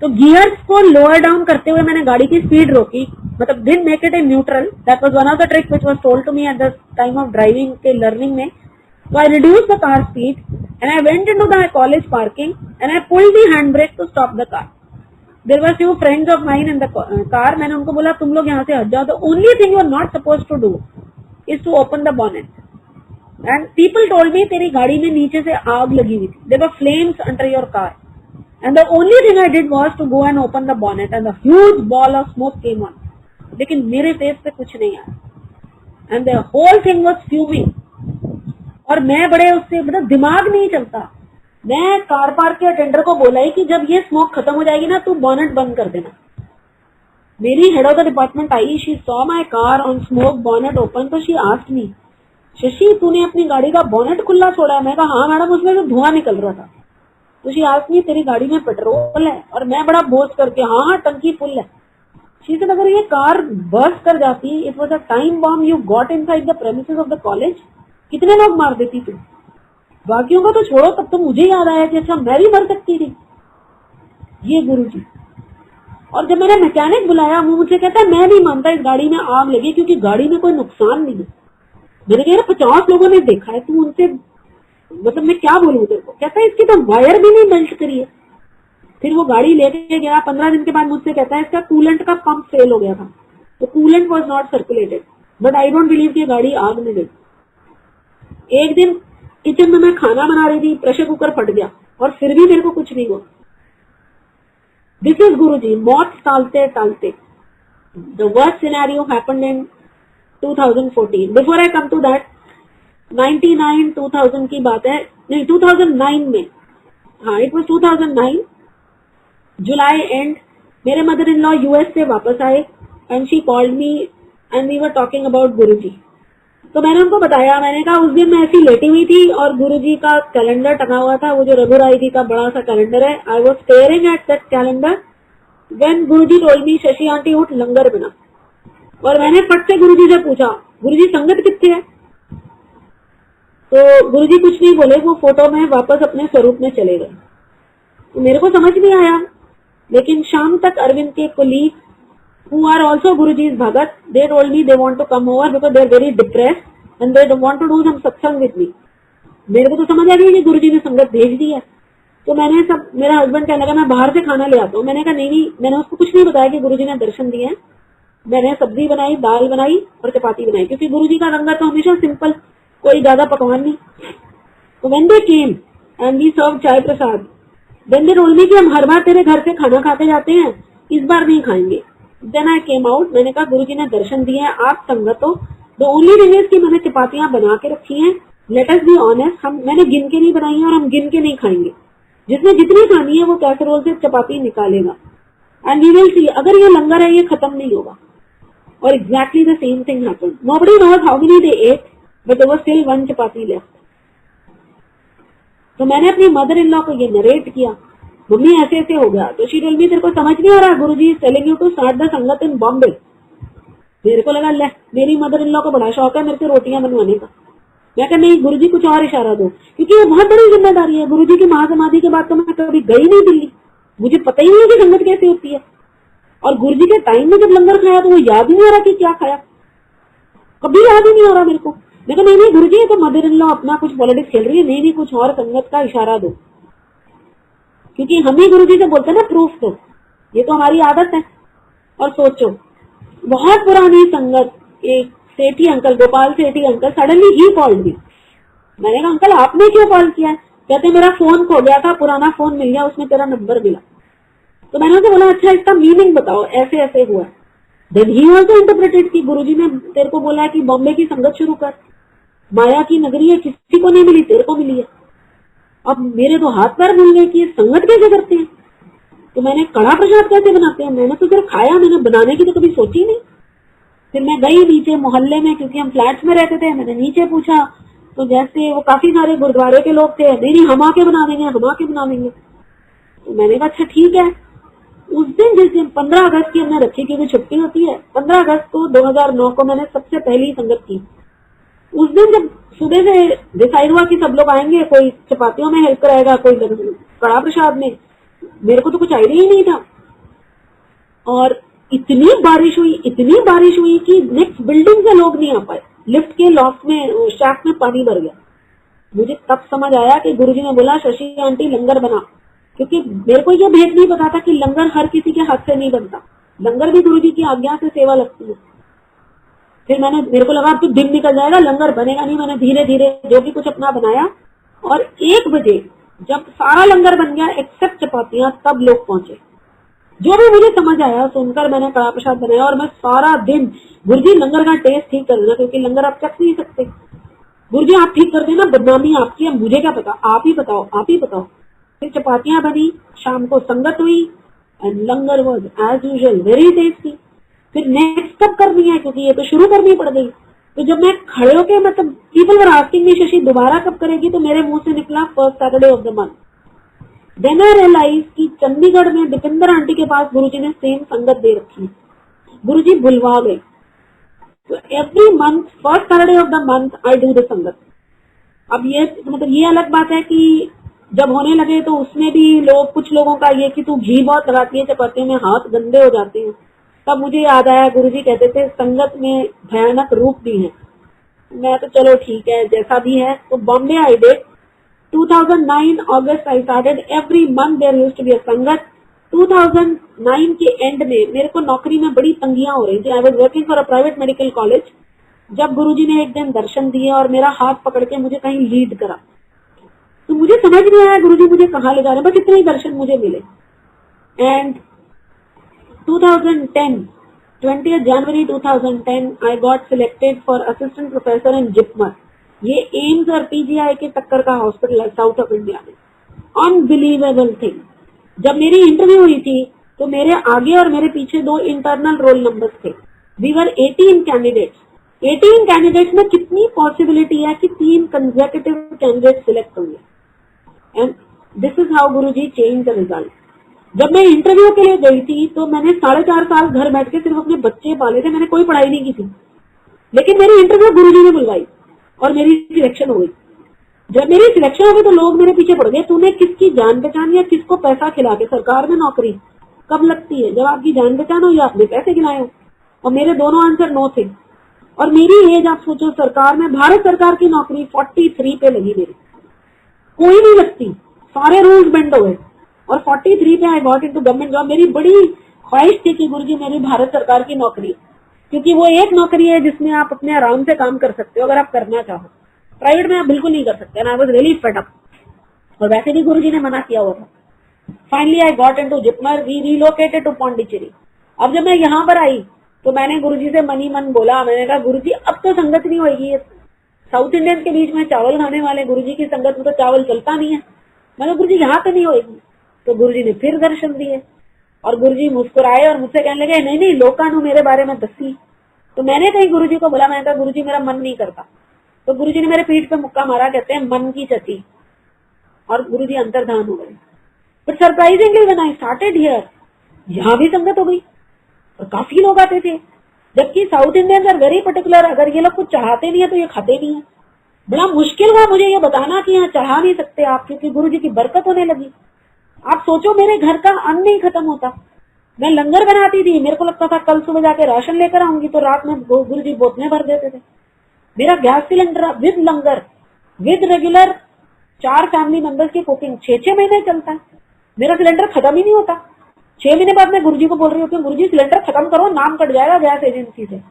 तो गियर्स को लोअर डाउन करते हुए मैंने गाड़ी की स्पीड रोकी, मतलब did make it in neutral. That was one of the trick which was told to me at the time of driving के लर्निंग में। So I reduced the car speed and I went into the college parking and I pulled the handbrake to stop the car. There were few friends of mine in the car. मैंने उनको बोला तुम लोग यहाँ से हट जाओ। The only thing you are not supposed to do is to open the bonnet. And people told me तेरी गाड़ी में नीचे से आग लगी हुई थी। There were flames under your car. And the only thing I did was to go and open the bonnet and a huge ball of smoke came on. लेकिन मेरे फेस पे कुछ नहीं आया। And the whole thing was fuming. और मैं बड़े उससे मतलब दिमाग नहीं चलता। मैं कार पार्क के अटेंडर को बोला ही कि जब ये स्मोक खत्म हो जाएगी ना तू बॉनेट बंद कर देना। मेरी head of the department I, she saw my car on smoke bonnet open, तो शी आस्क्ड मी शशि तूने अपनी गाड़ी का बॉनेट खुला छोड़ा है। मैं कहा हाँ मैडम, उसमें से धुआं निकल रहा था। तो शी आस्क्ड मी तेरी गाड़ी में पेट्रोल है, और मैं बड़ा बोझ करके हाँ हाँ टंकी फुल है। शी सेड अगर ये कार बर्स्ट कर जाती, it was a time bomb you got inside the premises of the college, कितने लोग मार देती तुम। बाकियों का तो छोड़ो, तब तो मुझे याद आया कि अच्छा मैं भी मर सकती थी। ये गुरुजी। और जब मैंने मैकेनिक बुलाया वो मुझे कहता है मैं नहीं मानता इस गाड़ी में आग लगी क्योंकि गाड़ी में कोई नुकसान नहीं है। मैंने कहा 50 लोगों ने देखा है, तू उनसे मतलब मैं क्या बोलूं तेरे को। कहता है इसकी तो वायर भी नहीं मेल्ट करी है। फिर वो गाड़ी लेके गया। 15 दिन के बाद मुझसे कहता है इसका कूलेंट का पंप फेल हो गया था, तो coolant was not circulated. But I don't believe कि गाड़ी आग में गई। एक दिन किचन में मैं खाना बना रही थी, प्रेशर कुकर फट गया और फिर भी मेरे को कुछ नहीं हुआ। दिस इज गुरुजी, मौत टालते टालते। The worst scenario happened in 2014। Before I come to that, 99 2000 की बात है, नहीं 2009 में, हाँ इट वाज 2009 जुलाई एंड। मेरे मदर इन लॉ यूएस से वापस आए and she called me and we were talking about Guruji. तो मैंने उनको बताया, मैंने कहा उस दिन मैं ऐसी लेटी हुई थी और गुरुजी का कैलेंडर टंगा हुआ था, वो जो रघुराई जी का बड़ा सा कैलेंडर है। I was staring at that calendar when Guruji told me Shashi aunty उठ लंगर बना। और मैंने फट से गुरुजी से पूछा गुरुजी संगत कितने है। तो गुरुजी कुछ नहीं बोले, वो फोटो में वापस अपने स्वरूप में चले गए। तो मेरे को समझ नहीं आया, लेकिन शाम तक अरविंद के colleague who are also Guruji's Bhagat, they told me they want to come over because they are very depressed and they want to do some satsang with me. मेरे को तो समझ आ गई कि गुरुजी ने संगत भेज दी है। तो मैंने सब, मेरा हस्बैंड कहने लगा मैं बाहर से खाना ले आता हूँ। मैंने कहा नहीं, मैंने उसको कुछ नहीं बताया कि गुरुजी ने दर्शन दिए हैं। मैंने सब्जी बनाई, दाल बनाई और चपाती बनाई, क्योंकि गुरुजी का लंगर तो हमेशा सिंपल, कोई ज्यादा पकवान नहीं। तो when they came and we served चाय प्रसाद, then they told me कि हम हर बार तेरे घर से खाना खाते जाते हैं, इस बार नहीं खाएंगे। Then I came out, मैंने कहा गुरुजी ने दर्शन दिए हैं, आप संगत हो। The only thing is कि मैंने चपातियां बना के रखी हैं। Let us be honest, मैंने गिन के नहीं बनाई है और हम गिन के नहीं खाएंगे। जिसने जितनी खानी है वो कैसरोल से चपाती निकालेगा। And we will see, अगर ये लंगर है ये खत्म नहीं होगा। और exactly the same thing happened. Nobody knows how many they ate, but there was still one chapati left. तो मैंने अपनी मदर इन लॉ को ये नरेट किया। मम्मी ऐसे ऐसे हो गया। तो शी टोल्ड मी तेरे को समझ नहीं आ रहा, Guruji is telling you to start the sangat in Bombay. मेरे को लगा ले मेरी मदर इन लॉ को बड़ा शौक है मेरे से रोटियां बनवाने का। मैं कहा नहीं गुरुजी कुछ और इशारा दो, क्योंकि ये बहुत बड़ी जिम्मेदारी है। गुरुजी की महासमाधि के बाद तो मैं कभी गई नहीं दिल्ली, मुझे पता ही नहीं कि संगत कैसे होती है। और गुरुजी के टाइम में जब लंगर खाया तो वो याद ही नहीं आ रहा कि क्या खाया, कभी याद ही नहीं आ रहा मेरे को। मैं कहा नहीं गुरुजी ये तो मदर इन लॉ अपना कुछ पॉलिटिक्स खेल रही है, नहीं कुछ और संगत का इशारा दो, क्योंकि हम ही गुरुजी से बोलते हैं ना प्रूफ दो, ये तो हमारी आदत है। और सोचो बहुत पुरानी संगत, एक Sethi uncle, Gopal Sethi uncle suddenly ही कॉल्ड मी। मैंने कहा अंकल आपने क्यों कॉल किया? कहते मेरा फोन खो गया था, पुराना फोन मिल गया, उसमें तेरा नंबर मिला। तो मैंने उसे बोला अच्छा इसका मीनिंग बताओ, ऐसे ऐसे हुआ। देन ही आल्सो इंटरप्रेटेड कि गुरुजी ने तेरे को बोला है कि बॉम्बे की संगत शुरू कर, माया की नगरी है, किसी को नहीं मिली, तेरे को मिली है। अब मेरे तो हाथ पैर भूल गए कि ये संगत कैसे करते हैं। तो मैंने कड़ा प्रसाद कैसे बनाते हैं, मैंने तो सिर्फ खाया, मैंने बनाने की तो कभी सोची नहीं। फिर मैं गई नीचे मोहल्ले में, क्योंकि हम फ्लैट्स में रहते थे, मैंने नीचे पूछा तो जैसे वो काफी सारे गुरुद्वारे के लोग थे, नहीं हम आके बना देंगे, हम आके बना देंगे। तो मैंने कहा अच्छा ठीक है। उस दिन जिस दिन 15 अगस्त की हमने रखी, क्योंकि छुट्टी होती है, 15 अगस्त को 2009 को मैंने सबसे पहली संगत की। उस दिन जब सुबह से डिसाइड हुआ कि सब लोग आएंगे, कोई चपातियों में हेल्प कराएगा, कोई कड़ा प्रसाद में, मेरे को तो कुछ आइडिया ही नहीं था। और इतनी बारिश हुई कि नेक्स्ट बिल्डिंग से लोग नहीं आ पाए, लिफ्ट के लॉफ्ट में शाफ्ट में पानी भर गया। मुझे तब समझ आया कि गुरुजी ने बोला शशि आंटी लंगर बना, क्योंकि मेरे को यह भेद नहीं पता था कि लंगर हर किसी के हाथ से नहीं बनता, लंगर भी गुरुजी की आज्ञा से सेवा लगती है। फिर मेरे को लगा अब तो दिन निकल जाएगा, लंगर बनेगा नहीं। मैंने धीरे धीरे जो भी कुछ अपना बनाया, और 1 बजे जब सारा लंगर बन गया एक्सेप्ट चपातियां, तब लोग पहुंचे। जो भी मुझे समझ आया सुनकर मैंने कड़ा प्रसाद बनाया, और मैं सारा दिन गुरुजी लंगर का टेस्ट ठीक कर देना, क्योंकि लंगर आप चख नहीं सकते, गुरुजी आप ठीक कर देना, बदनामी आपकी है, मुझे क्या पता, आप ही बताओ। फिर चपातियां बनी, शाम को संगत हुई, and langar was as usual very tasty. फिर नेक्स्ट कब करनी है, क्योंकि ये तो शुरू करनी पड़ गई। तो जब मैं खड़े होके, मतलब people were asking me Shashi दोबारा कब करेगी, तो मेरे मुंह से निकला first Saturday of the month. Then I realize कि चंडीगढ़ में दीपेंद्र आंटी के पास गुरुजी ने सेम संगत दे रखी है, गुरुजी बुलवा गए। तो every month first Saturday of the month I do the संगत। अब ये मतलब ये अलग बात है कि जब होने लगे तो उसमें भी लोग, कुछ लोगों का ये कि तू घी बहुत लगाती है चपातियों में, हाथ गंदे हो जाते हैं। तब मुझे याद आया गुरुजी कहते थे संगत में भयानक रूप भी है। मैं तो चलो ठीक है जैसा भी है। तो Bombay I did 2009 August I started, every month there used to be a sangat. 2009 के एंड में मेरे को नौकरी में बड़ी तंगियां हो रही थी। I was working for a private medical college. जब गुरुजी ने एक दिन दर्शन दिए और मेरा हाथ पकड़ के मुझे कहीं लीड करा, तो मुझे समझ नहीं आया गुरुजी मुझे कहाँ ले जा रहे हैं, बस इतने ही दर्शन मुझे मिले। And 2010 20th January 2010 I got selected for assistant professor in JIPMER. ये एम्स और पीजीआई के टक्कर का हॉस्पिटल है साउथ ऑफ इंडिया में। अनबिलीवेबल थिंग, जब मेरी इंटरव्यू हुई थी तो मेरे आगे और मेरे पीछे 2 इंटरनल रोल नंबर्स थे। We were 18 candidates. 18 कैंडिडेट्स में कितनी पॉसिबिलिटी है कि 3 कंसेक्यूटिव कैंडिडेट सिलेक्ट होंगे। And this is how Guruji change the result. जब मैं इंटरव्यू के लिए गई थी तो मैंने 4.5 साल घर बैठ के सिर्फ अपने बच्चे पाले थे, मैंने कोई पढ़ाई नहीं की थी, लेकिन मेरी इंटरव्यू गुरुजी ने बुलवाई और मेरी सिलेक्शन हो गई। जब मेरी सिलेक्शन हो गई तो लोग मेरे पीछे पड़ गए, तूने किसकी जान पहचान या किसको पैसा खिला के, सरकार में नौकरी कब लगती है, जब आपकी जान पहचान हो या आपने पैसे खिलाए हो। और मेरे दोनों आंसर नो थे। और मेरी एज आप सोचो, सरकार में, भारत सरकार की नौकरी 43 पे लगी मेरी, कोई नहीं लगती, सारे रूल्स बेंड हो गए। और 43 पे आई गॉट इनटू गवर्नमेंट जॉब। मेरी बड़ी ख्वाहिश थी कि गुरुजी मेरी भारत सरकार की नौकरी, क्योंकि वो एक नौकरी है जिसमें आप अपने आराम से काम कर सकते हो अगर आप करना चाहो। प्राइवेट में आप बिल्कुल नहीं कर सकते। I was really fed up, और वैसे भी गुरुजी ने मना किया हुआ था। Finally I got into JIPMER, we relocated to Pondicherry. अब जब मैं यहाँ पर आई तो मैंने गुरुजी से मन ही मन बोला, मैंने कहा गुरुजी अब तो संगत नहीं होगी, साउथ इंडियंस के बीच में चावल खाने वाले, गुरुजी की संगत में तो चावल चलता नहीं है। मैंने गुरुजी यहाँ तो नहीं होगी। तो गुरुजी ने फिर दर्शन दिए और गुरुजी मुस्कुराए और मुझसे कहने लगे नहीं नहीं लोकानु मेरे बारे में दसी। तो मैंने कहीं गुरुजी को बोला, मैंने कहा गुरुजी मेरा मन नहीं करता। तो गुरुजी ने मेरे पीठ पे मुक्का मारा, कहते हैं मन की चची, और गुरुजी अंतर्धान हो गए। But surprisingly when I started here, यहाँ भी संगत हो गई और काफी लोग आते थे। जबकि south Indians are very particular, अगर ये लोग कुछ चाहते नहीं है तो ये खाते नहीं है। बड़ा मुश्किल हुआ मुझे ये बताना कि यहाँ चढ़ा नहीं सकते आप, क्योंकि गुरु जी की बरकत होने लगी। आप सोचो, मेरे घर का अन्न नहीं खत्म होता। मैं लंगर बनाती थी, मेरे को लगता था कल सुबह जाके राशन लेकर आऊंगी, तो रात में गुरु जी बोतलें भर देते थे। मेरा gas cylinder with langar with regular 4 family members की कुकिंग 6-6 महीने चलता है। मेरा सिलेंडर खत्म ही नहीं होता। 6 महीने बाद मैं गुरुजी को बोल रही होती हूँ, गुरुजी सिलेंडर खत्म करो, नाम कट जाएगा गैस एजेंसी से।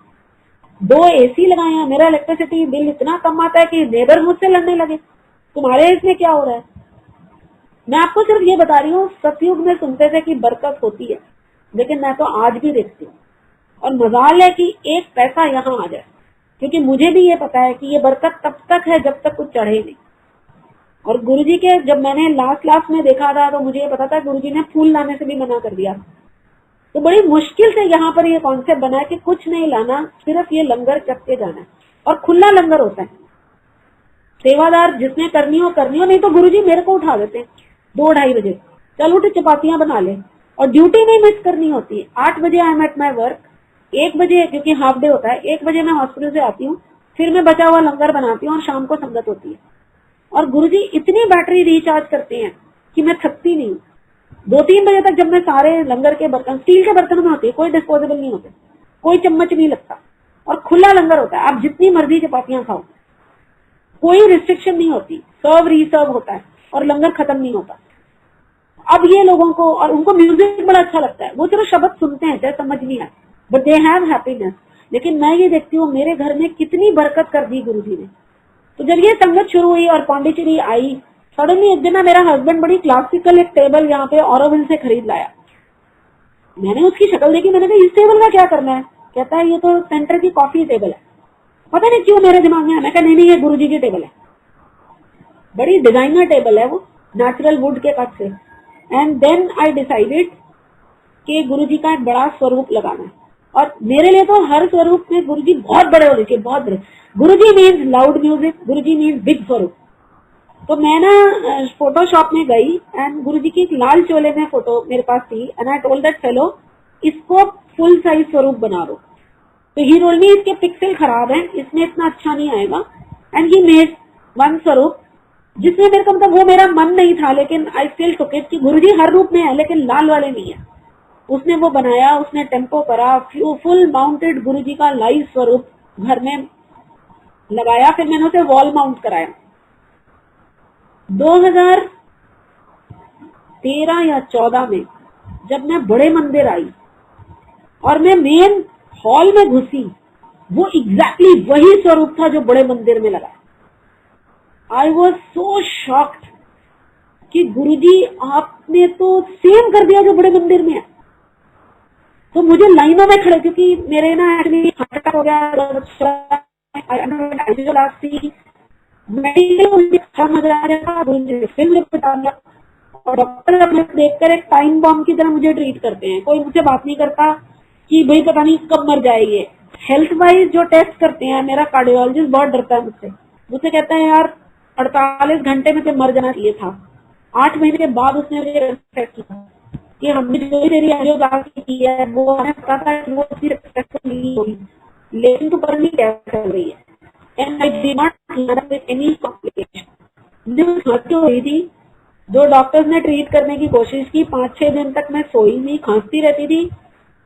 2 एसी लगाए हैं, मेरा इलेक्ट्रिसिटी बिल इतना कम आता है कि नेबर मुझसे लड़ने लगे, तुम्हारे इसमें क्या हो रहा है। मैं आपको सिर्फ ये बता रही हूँ, सतयुग में सुनते थे कि बरकत होती है, लेकिन मैं तो आज भी देखती हूँ। और मजाल है कि एक पैसा यहाँ आ जाए, क्योंकि मुझे भी ये पता है कि ये बरकत तब तक है जब तक कुछ चढ़े नहीं। और गुरुजी के जब मैंने लास्ट में देखा था तो मुझे ये पता था गुरुजी ने फूल लाने से भी मना कर दिया। तो बड़ी मुश्किल से यहाँ पर ये कॉन्सेप्ट बना है कि कुछ नहीं लाना, सिर्फ ये लंगर चख के जाना है। और खुला लंगर होता है, सेवादार जिसने करनी हो, नहीं तो गुरुजी मेरे को उठा देते हैं 2-2:30 बजे, चल उठ चपातियां बना ले। और ड्यूटी नहीं मिस करनी होती है। 8 बजे I am at my work, 1 बजे क्योंकि हाफ डे होता है, 1 बजे मैं हॉस्पिटल से आती हूँ, फिर मैं बचा हुआ लंगर बनाती हूँ और शाम को संगत होती है। और गुरुजी इतनी बैटरी रिचार्ज करते हैं कि मैं थकती नहीं हूँ। 2-3 बजे तक जब मैं सारे लंगर के बर्तन, स्टील के बर्तन में होते हैं, कोई डिस्पोजेबल नहीं होते, कोई चम्मच नहीं लगता, और खुला लंगर होता है, आप जितनी मर्जी चपातियां खाओ, कोई रिस्ट्रिक्शन नहीं होती, सर्व रिसर्व होता है और लंगर खत्म नहीं होता। अब ये लोगों को, और उनको म्यूजिक बड़ा अच्छा लगता है, वो सिर्फ शब्द सुनते हैं चाहे समझ नहीं आए, बट दे हैव हैप्पीनेस। लेकिन मैं ये देखती हूँ मेरे घर में कितनी बरकत कर दी गुरुजी ने। तो जब ये संगत शुरू हुई और पांडिचेरी आई, सडनली एक दिन ना मेरा हस्बैंड बड़ी क्लासिकल एक टेबल यहाँ पे ऑरोविल से खरीद लाया। मैंने उसकी शक्ल देखी, मैंने कहा इस टेबल का क्या करना है। कहता है ये तो सेंटर की कॉफी टेबल है। पता नहीं क्यों मेरे दिमाग में, मैं कहा नहीं ये गुरुजी की टेबल है, बड़ी डिजाइनर टेबल है वो, नेचुरल वुड के कट से। एंड देन आई डिसाइडेड कि गुरुजी का एक बड़ा स्वरूप लगाना है। और मेरे लिए तो हर स्वरूप में गुरुजी बहुत बड़े होने चाहिए, बहुत बड़े। गुरुजी मीन्स लाउड म्यूजिक, गुरुजी मीन्स बिग स्वरूप। तो मैं ना फोटोशॉप में गई एंड गुरुजी की एक लाल चोले में फोटो मेरे पास थी, and I told that fellow इसको फुल साइज स्वरूप बना दो। तो ही टोल्ड मी इसके पिक्सल खराब है, इसमें इतना अच्छा नहीं आएगा। एंड ही मेड वन स्वरूप, जिसमें मेरे को मतलब वो मेरा मन नहीं था, लेकिन आई स्टिल टुक इट कि गुरुजी हर रूप में है लेकिन लाल वाले नहीं है। उसने वो बनाया, उसने टेम्पो करा, फुल माउंटेड गुरुजी का लाइव स्वरूप घर में लगाया। फिर मैंने उसे वॉल माउंट कराया। 2013 या 14 में जब मैं बड़े मंदिर आई और मैं मेन हॉल में घुसी, वो एग्जैक्टली वही स्वरूप था जो बड़े मंदिर में लगा। आई वॉज सो शॉक्ड कि गुरुजी आपने तो सेम कर दिया जो बड़े मंदिर में है। तो मुझे लाइनों में खड़े, क्योंकि मेरे ना एक्चुअली हार्ट अटैक हो गया, फिल्म बता दिया, और डॉक्टर अपने देखकर एक टाइम बॉम्ब की तरह मुझे ट्रीट करते हैं। कोई मुझसे बात नहीं करता कि भाई पता नहीं कब मर जाएगी। हेल्थ वाइज जो टेस्ट करते हैं, मेरा कार्डियोलॉजिस्ट बहुत डरता है मुझसे कहता है यार 48 घंटे में तो मर जाना चाहिए था। 8 महीने के बाद उसने मुझे टेस्ट किया कि हमने जो तेरी एंजियोग्राफी की है वो हमें पता था कि वो सक्सेसफुल नहीं होगी, लेकिन तू करनी क्या कर रही है। And I did not learn with any complication. मुझे खांसी हो रही थी, जो डॉक्टर्स ने ट्रीट करने की कोशिश की, 5-6 दिन तक मैं सोई नहीं, खांसती रहती थी।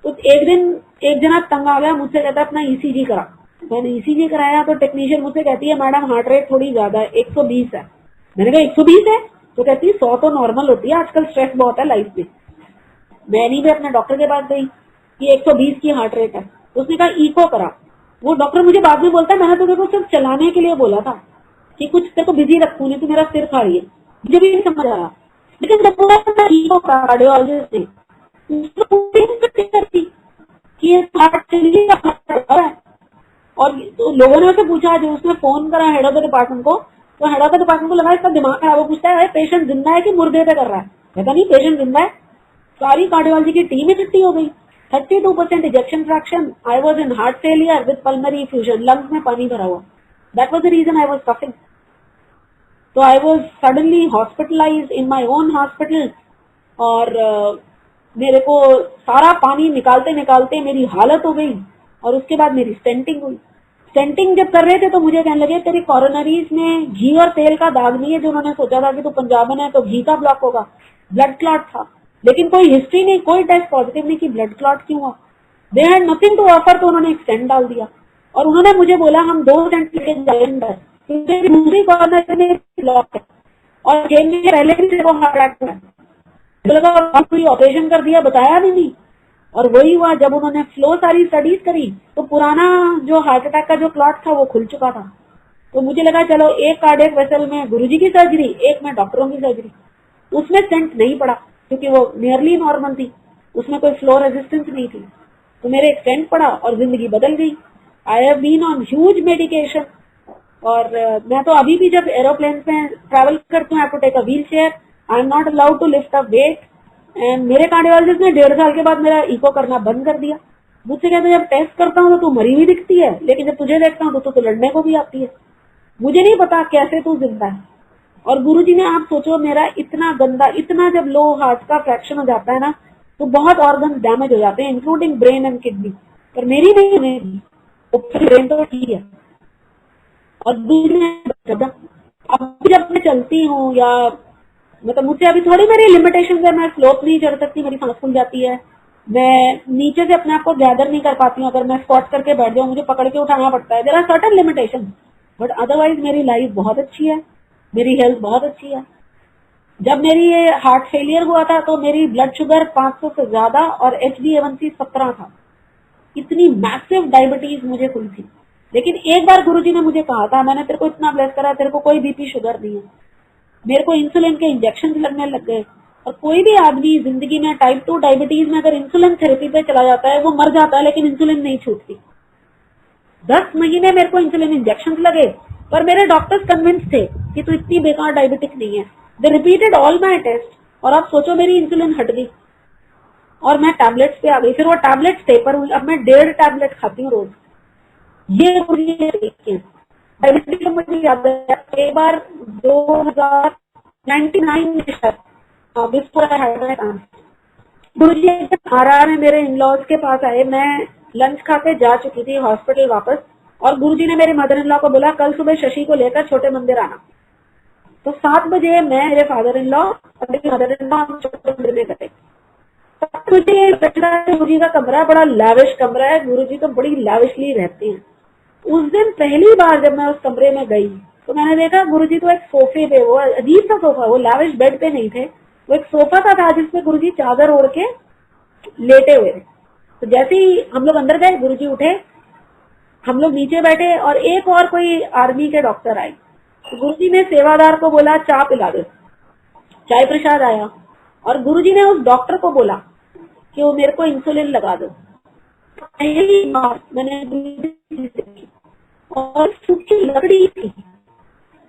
तो एक दिन एक जना तंग आ गया, मुझसे कहता अपना ईसीजी करा। मैंने ईसीजी कराया तो टेक्नीशियन मुझसे कहती है मैडम हार्ट रेट थोड़ी ज्यादा है, 120 है। मैंने कहा 120 है? तो कहती है 100 तो नॉर्मल होती है, आजकल स्ट्रेस बहुत है लाइफ में। मैंने भी अपने डॉक्टर के पास गई कि 120 की हार्ट रेट है। उसने कहा इको करा। वो डॉक्टर मुझे बाद में बोलता है मैंने तो देखो सिर्फ चलाने के लिए बोला था कि कुछ तेरे को बिजी रखूं, नहीं तो मेरा सिर खा रही है। मुझे भी नहीं समझ आ रहा, लेकिन जब बोला इको का कार्डियोलॉजिस्ट ने कि हार्ट चलिए और तो लोगों ने उसे पूछा, जो उसने फोन करा हेड ऑफ द डिपार्टमेंट को, तो हेड ऑफ द डिपार्टमेंट को लगा इसका दिमाग खराब। वो पूछता है पेशेंट जिंदा है कि मुर्दे पे कर रहा है? कहता नहीं पेशेंट जिंदा है। सारी कार्डियोलॉजी की टीम इकट्ठी हो गई। 32% ejection fraction. I was in heart failure with pulmonary effusion, lungs में पानी भरा हुआ। That was the reason I was suffering. तो I was suddenly hospitalised in my own hospital और मेरे को सारा पानी निकालते निकालते मेरी हालत हो गई। और उसके बाद मेरी स्टेंटिंग हुई। स्टेंटिंग जब कर रहे थे तो मुझे कहने लगे तेरी कॉरोनरीज में घी और तेल का दाग नहीं है, जो उन्होंने सोचा था कि तू पंजाबन है तो घी का ब्लॉक होगा। ब्लड क्लॉट था, लेकिन कोई हिस्ट्री नहीं, कोई टेस्ट पॉजिटिव नहीं कि ब्लड क्लॉट क्यों हुआ। They had nothing to offer, तो उन्होंने एक स्टेंट डाल दिया। और उन्होंने मुझे बोला हम 2 स्टेंट लेके जाएंगे, क्योंकि दूसरी कॉर्नर में ब्लॉक है और 6 महीने पहले भी तेरे को हार्ट अटैक हुआ। तो लगा और कोई ऑपरेशन कर दिया, बताया भी नहीं। और वही हुआ, जब उन्होंने फ्लो सारी स्टडीज करी तो पुराना जो हार्ट अटैक का जो क्लॉट था वो खुल चुका था। तो मुझे लगा चलो एक कार्डियक वेसल में गुरुजी की सर्जरी, एक में डॉक्टरों की सर्जरी। उसमें स्टेंट नहीं पड़ा क्योंकि वो नियरली नॉर्मल थी, उसमें कोई फ्लो रेजिस्टेंस नहीं थी। तो मेरे एक स्टेंट पड़ा और जिंदगी बदल गई। I have been on huge medication. और मैं तो अभी भी जब एरोप्लेन में ट्रैवल करती हूँ, I have to take a wheelchair, I am not allowed to lift a weight. And मेरे कार्डियोलॉजिस्ट ने 1.5 साल के बाद मेरा इको करना बंद कर दिया। मुझसे कहते जब टेस्ट करता हूँ तो तू मरी हुई दिखती है, लेकिन जब तुझे देखता हूँ तो तू लड़ने को भी आती है। मुझे नहीं पता कैसे तू जिंदा है। और गुरुजी ने, आप सोचो, मेरा इतना गंदा, इतना जब लो हार्ट का फ्रैक्शन हो जाता है ना तो बहुत ऑर्गन डैमेज हो जाते हैं, इंक्लूडिंग ब्रेन एंड किडनी। पर मेरी नहीं होने दी, ब्रेन तो ठीक है। और अब जब मैं चलती हूँ या मतलब मुझसे अभी थोड़ी मेरी लिमिटेशन है, मैं स्लोप नहीं चढ़ सकती, मेरी सांस फूल जाती है, मैं नीचे से अपने आप को गैदर नहीं कर पाती हूँ। अगर मैं स्क्वाट करके बैठ जाऊँ मुझे पकड़ के उठाना पड़ता है। There are certain limitation, but otherwise मेरी लाइफ बहुत अच्छी है, मेरी हेल्थ बहुत अच्छी है। जब मेरी ये हार्ट फेलियर हुआ था तो मेरी ब्लड शुगर 500 से ज्यादा और HbA1c 17 था। इतनी मैसिव डायबिटीज मुझे हुई थी। लेकिन एक बार गुरुजी ने मुझे कहा था, मैंने तेरे को इतना ब्लेस करा, तेरे को कोई बीपी शुगर नहीं है। मेरे को इंसुलिन के इंजेक्शन लगने लग गए। और कोई भी आदमी जिंदगी में टाइप 2 डायबिटीज में अगर इंसुलिन थेरेपी पे चला जाता है वो मर जाता है, लेकिन इंसुलिन नहीं छूटती। 10 महीने मेरे को इंसुलिन इंजेक्शन लगे, पर मेरे डॉक्टर्स कन्विंस थे कि तू इतनी बेकार डायबिटिक नहीं है। They repeated all my test और आप सोचो मेरी इंसुलिन हट गई और मैं टैबलेट्स पे आ गई। फिर वो टैबलेट्स थे, पर अब मैं 1.5 टैबलेट खाती हूँ रोज। ये डायबिटिक मुझे याद है एक बार 2099 में शायद बिफोर आई हैड माय काम, गुरुजी RR में मेरे इन-लॉज के पास आए। मैं लंच खा के जा चुकी थी हॉस्पिटल वापस, और गुरुजी ने मेरे मदर इन लॉ को बोला कल सुबह शशि को लेकर छोटे मंदिर आना। तो 7 बजे मैं, मेरे फादर इन लॉ और मेरी मदर इन लॉ छोटे मंदिर में गए। मुझे गुरुजी का कमरा बड़ा लाविश कमरा है, गुरुजी तो बड़ी लाविशली रहते हैं। उस दिन पहली बार जब मैं उस कमरे में गई तो मैंने देखा गुरुजी तो एक सोफे पे, वो अजीब सा सोफा, वो लाविश बेड पे नहीं थे, वो एक सोफा था जिसपे गुरुजी चादर ओढ़ के लेटे हुए थे। तो जैसे ही हम लोग अंदर गए गुरुजी उठे, हम लोग नीचे बैठे और एक और कोई आर्मी के डॉक्टर आए। तो गुरुजी ने सेवादार को बोला चाय पिला दो। चाय प्रसाद आया और गुरुजी ने उस डॉक्टर को बोला कि वो मेरे को इंसुलिन लगा दो। मैंने देखी और सूखी लकड़ी थी।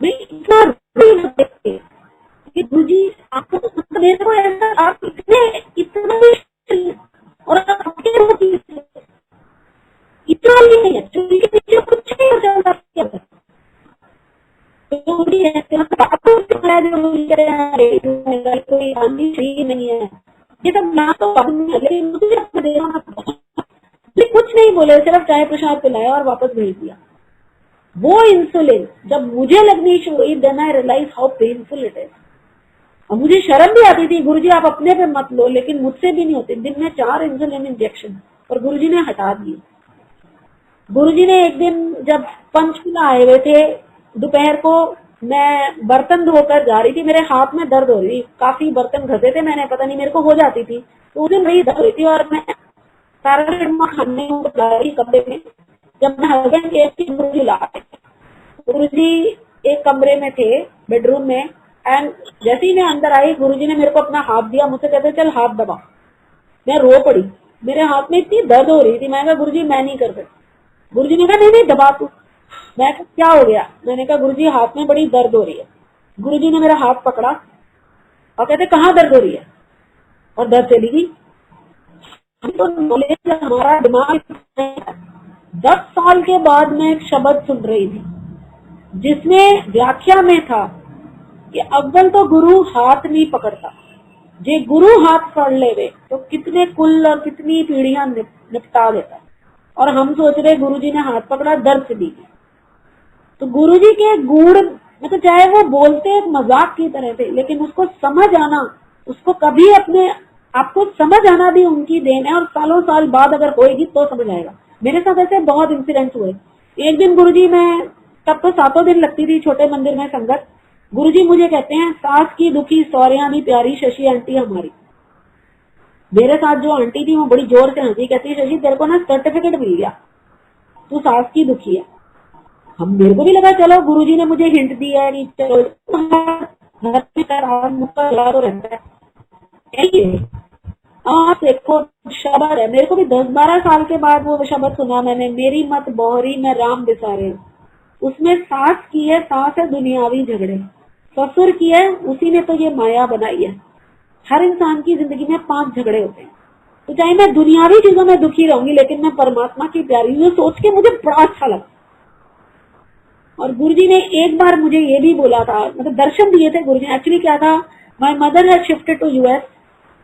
मैं इतना देखते कि गुरुजी आपको तो मेरे को ऐसा, आप इतना और आपके इतना नहीं है, चूल्हे के नीचे कुछ नहीं हो जाता। कोई आंधी सही नहीं है, ये सब ना तो कुछ नहीं बोले, सिर्फ चाय प्रसाद पिलाया और वापस भेज दिया। वो इंसुलिन जब मुझे लगनी शुरू हुई, then I realize how painful it is. और मुझे शर्म भी आती थी, गुरुजी आप अपने पे मत लो, लेकिन मुझसे भी नहीं होते। दिन में 4 इंसुलिन इंजेक्शन, और गुरुजी ने हटा दिए। गुरुजी ने एक दिन जब पंचकुला आए हुए थे, दोपहर को मैं बर्तन धोकर जा रही थी, मेरे हाथ में दर्द हो रही, काफी बर्तन घसे थे मैंने, पता नहीं मेरे को हो जाती थी, तो उस दिन वही दर्द हुई थी और मैं पैरासिटामोल खाने को जा रही कमरे में। जब मैं हस्बैंड के गुरुजी ला, गुरुजी एक कमरे में थे बेडरूम में, एंड जैसे ही मैं अंदर आई गुरुजी ने मेरे को अपना हाथ दिया, मुझसे कहते चल हाथ दबा। मैं रो पड़ी, मेरे हाथ में इतनी दर्द हो रही थी। मैं कहा गुरुजी मैं नहीं कर सकती। गुरुजी ने कहा नहीं नहीं दबा तू। मैं कहा क्या हो गया? मैंने कहा गुरुजी हाथ में बड़ी दर्द हो रही है। गुरुजी ने मेरा हाथ पकड़ा और कहते कहाँ दर्द हो रही है, और दर्द चली गई। तो नॉलेज हमारा दिमाग 10 साल के बाद मैं एक शब्द सुन रही थी जिसमें व्याख्या में था कि अव्वल तो गुरु हाथ नहीं पकड़ता, जे गुरु हाथ पकड़ लेवे तो कितने कुल और कितनी पीढ़ियां निपटा देता है। और हम सोच रहे गुरु जी ने हाथ पकड़ा दर्द दी। तो गुरु जी के गुण मतलब चाहे वो बोलते एक मजाक की तरह थे, लेकिन उसको समझ आना, उसको कभी अपने आपको समझ आना भी उनकी देन है। और सालों साल बाद अगर होएगी तो समझ आएगा। मेरे साथ ऐसे बहुत इंसिडेंट्स हुए। एक दिन गुरुजी, मैं तब तो 7 दिन लगती थी छोटे मंदिर में संगत। गुरुजी मुझे कहते हैं, सास की दुखी सौरिया दी प्यारी शशि आंटी हमारी। मेरे साथ जो आंटी थी वो बड़ी जोर से हंसी, कहती है शशि तेरे को ना सर्टिफिकेट मिल गया, तू सास की दुखी है। हम मेरे को भी लगा चलो गुरुजी ने मुझे हिंट दिया है कि चलो घर में मुक्का लगा तो रहता है। हाँ देखो शब्द है, मेरे को भी 10-12 साल के बाद वो शब्द सुना मैंने, मेरी मत बोहरी मैं राम बिसारे। उसमें सास की है, सास है दुनियावी झगड़े, ससुर की है उसी ने तो ये माया बनाई है। हर इंसान की जिंदगी में 5 झगड़े होते हैं। तो चाहे मैं दुनियावी चीजों में दुखी रहूंगी लेकिन मैं परमात्मा की प्यारी हूँ, सोच के मुझे बड़ा अच्छा लगा। और गुरुजी ने एक बार मुझे ये भी बोला था, मतलब दर्शन दिए थे गुरुजी ने। एक्चुअली क्या था, my mother had shifted to US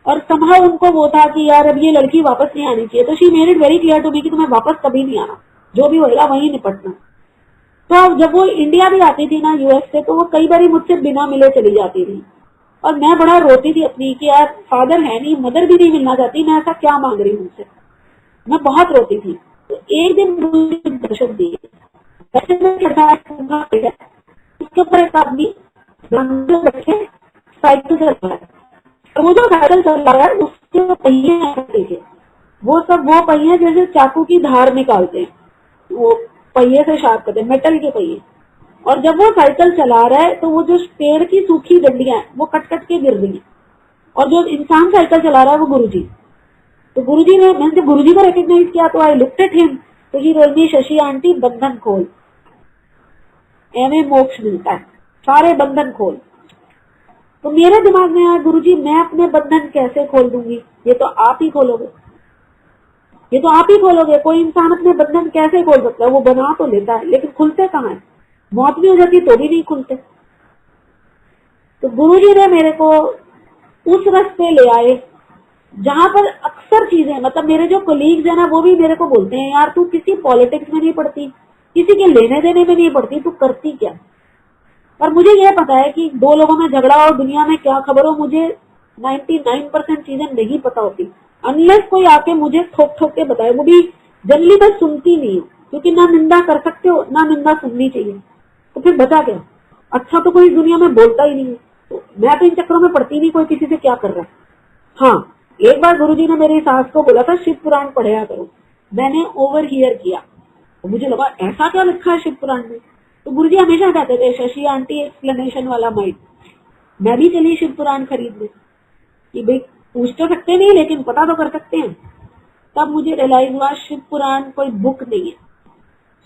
और समहाउ उनको वो था कि यार अब ये लड़की वापस नहीं आनी चाहिए। तो she made it very clear to me कि तुम्हें वापस कभी नहीं आना, जो भी होगा वहीं निपटना। तो जब वो इंडिया भी आती थी ना यूएस से, तो वो कई बार मुझसे बिना मिले चली जाती थी। और मैं बड़ा रोती थी अपनी कि यार फादर है नहीं, मदर भी नहीं मिलना चाहती, मैं ऐसा क्या मांग रही हूँ उनसे। मैं बहुत रोती थी। तो एक दिन दर्शन दिए, उसके ऊपर एक आदमी बैठे साइकिल चल रहा है। तो वो जो साइकिल चल रहा है उसके पहिए देखे, वो सब वो पहिए जैसे चाकू की धार निकालते हैं, वो पहिए से शार्प करते हैं, मेटल के पहिए। और जब वो साइकिल चला रहा है तो वो जो पेड़ की सूखी डंडियां हैं वो कट कट के गिर रही है। और जो इंसान साइकिल चला रहा है वो गुरुजी। तो गुरुजी ने, मैंने जब गुरुजी को रिकॉग्नाइज किया तो आई लुक्ड एट हिम, तो he told me Shashi aunty बंधन खोल, एवं मोक्ष मिलता है, सारे बंधन खोल। तो मेरे दिमाग में आया गुरुजी मैं अपने बंधन कैसे खोल दूंगी, ये तो आप ही खोलोगे, ये तो आप ही खोलोगे। कोई इंसान अपने बंधन कैसे खोल सकता है, वो बना तो लेता है लेकिन खुलते कहाँ है, मौत भी हो जाती तो भी नहीं खुलते। तो गुरुजी ने मेरे को उस रास्ते ले आए जहां पर अक्सर चीजें, मतलब मेरे जो कोलीग्स है ना वो भी मेरे को बोलते हैं यार तू किसी पॉलिटिक्स में नहीं पड़ती, किसी के लेने देने में नहीं पड़ती, तू करती क्या। और मुझे यह पता है कि 2 लोगों में झगड़ा और दुनिया में क्या खबर हो, मुझे 99% चीजें नहीं पता होती अनलेस कोई आके मुझे ठोक ठोक के बताए। वो भी जनरली मैं सुनती नहीं हूँ, क्योंकि ना निंदा कर सकते हो ना निंदा सुननी चाहिए, तो फिर बचा क्या। अच्छा तो कोई दुनिया में बोलता ही नहीं है, तो मैं तो इन चक्करों में पड़ती नहीं कोई किसी से क्या कर रहा है। हाँ एक बार गुरुजी ने मेरी सास को बोला था शिव पुराण पढ़ा करो, मैंने ओवर हियर किया तो मुझे लगा ऐसा क्या लिखा है शिव पुराण में। तो गुरुजी हमेशा कहते थे शशि आंटी एक्सप्लेनेशन वाला माइंड। मैं भी चली शिव पुराण खरीदने कि भाई पूछ तो सकते नहीं लेकिन पता तो कर सकते हैं। तब मुझे रियलाइज हुआ शिव पुराण कोई बुक नहीं है,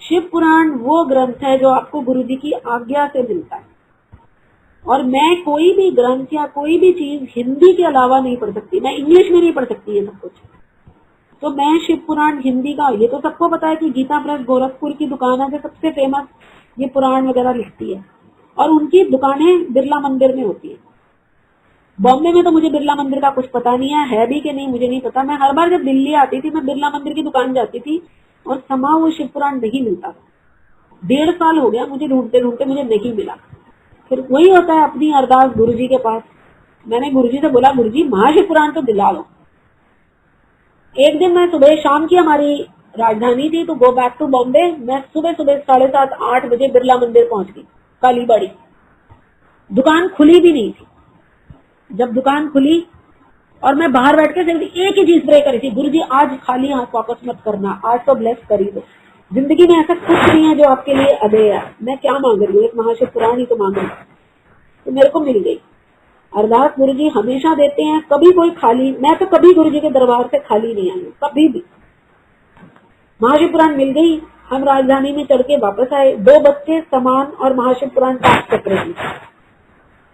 शिव पुराण वो ग्रंथ है जो आपको गुरुजी की आज्ञा से मिलता है। और मैं कोई भी ग्रंथ या कोई भी चीज हिंदी के अलावा नहीं पढ़ सकती, मैं इंग्लिश में नहीं पढ़ सकती ये सब कुछ। तो मैं शिव पुराण हिंदी का, ये तो सबको पता है कि गीता प्रेस गोरखपुर की दुकान है जो सबसे फेमस ये पुराण वगैरह लिखती है, और उनकी दुकानें बिरला मंदिर में होती है। बॉम्बे में तो मुझे बिरला मंदिर का कुछ पता नहीं है भी कि नहीं मुझे नहीं पता। मैं हर बार जब दिल्ली आती थी मैं बिरला मंदिर की दुकान जाती थी और समा वो शिव पुराण नहीं मिलता था। 1.5 साल हो गया मुझे ढूंढते ढूंढते, मुझे नहीं मिला। फिर वही होता है अपनी अरदास गुरुजी के पास। मैंने गुरुजी से बोला गुरुजी महाशिव पुराण तो दिला लो। एक दिन मैं सुबह, शाम की हमारी राजधानी थी तो गो बैक टू बॉम्बे, मैं सुबह 7:30-8 बजे बिरला मंदिर पहुंच गई कालीबाड़ी। दुकान खुली भी नहीं थी। जब दुकान खुली और मैं बाहर बैठ के सिर्फ एक ही चीज प्रे करी थी, गुरुजी आज खाली हाथ वापस मत करना, आज तो ब्लेस कर ही दो। जिंदगी में ऐसा कुछ नहीं है जो आपके लिए अदेय है। मैं क्या मांग रही हूँ, एक महाशिव पुराण ही तो मांग रही हूँ। तो मेरे को मिल गई अरदास। गुरुजी हमेशा देते हैं, कभी कोई खाली, मैं तो कभी गुरुजी के दरबार से खाली नहीं आई हूँ, कभी भी। महाशिव पुराण मिल गई, हम राजधानी में चढ़ के वापस आए। 2 बच्चे सामान और महाशिव पुराण पैक कर रहे थे।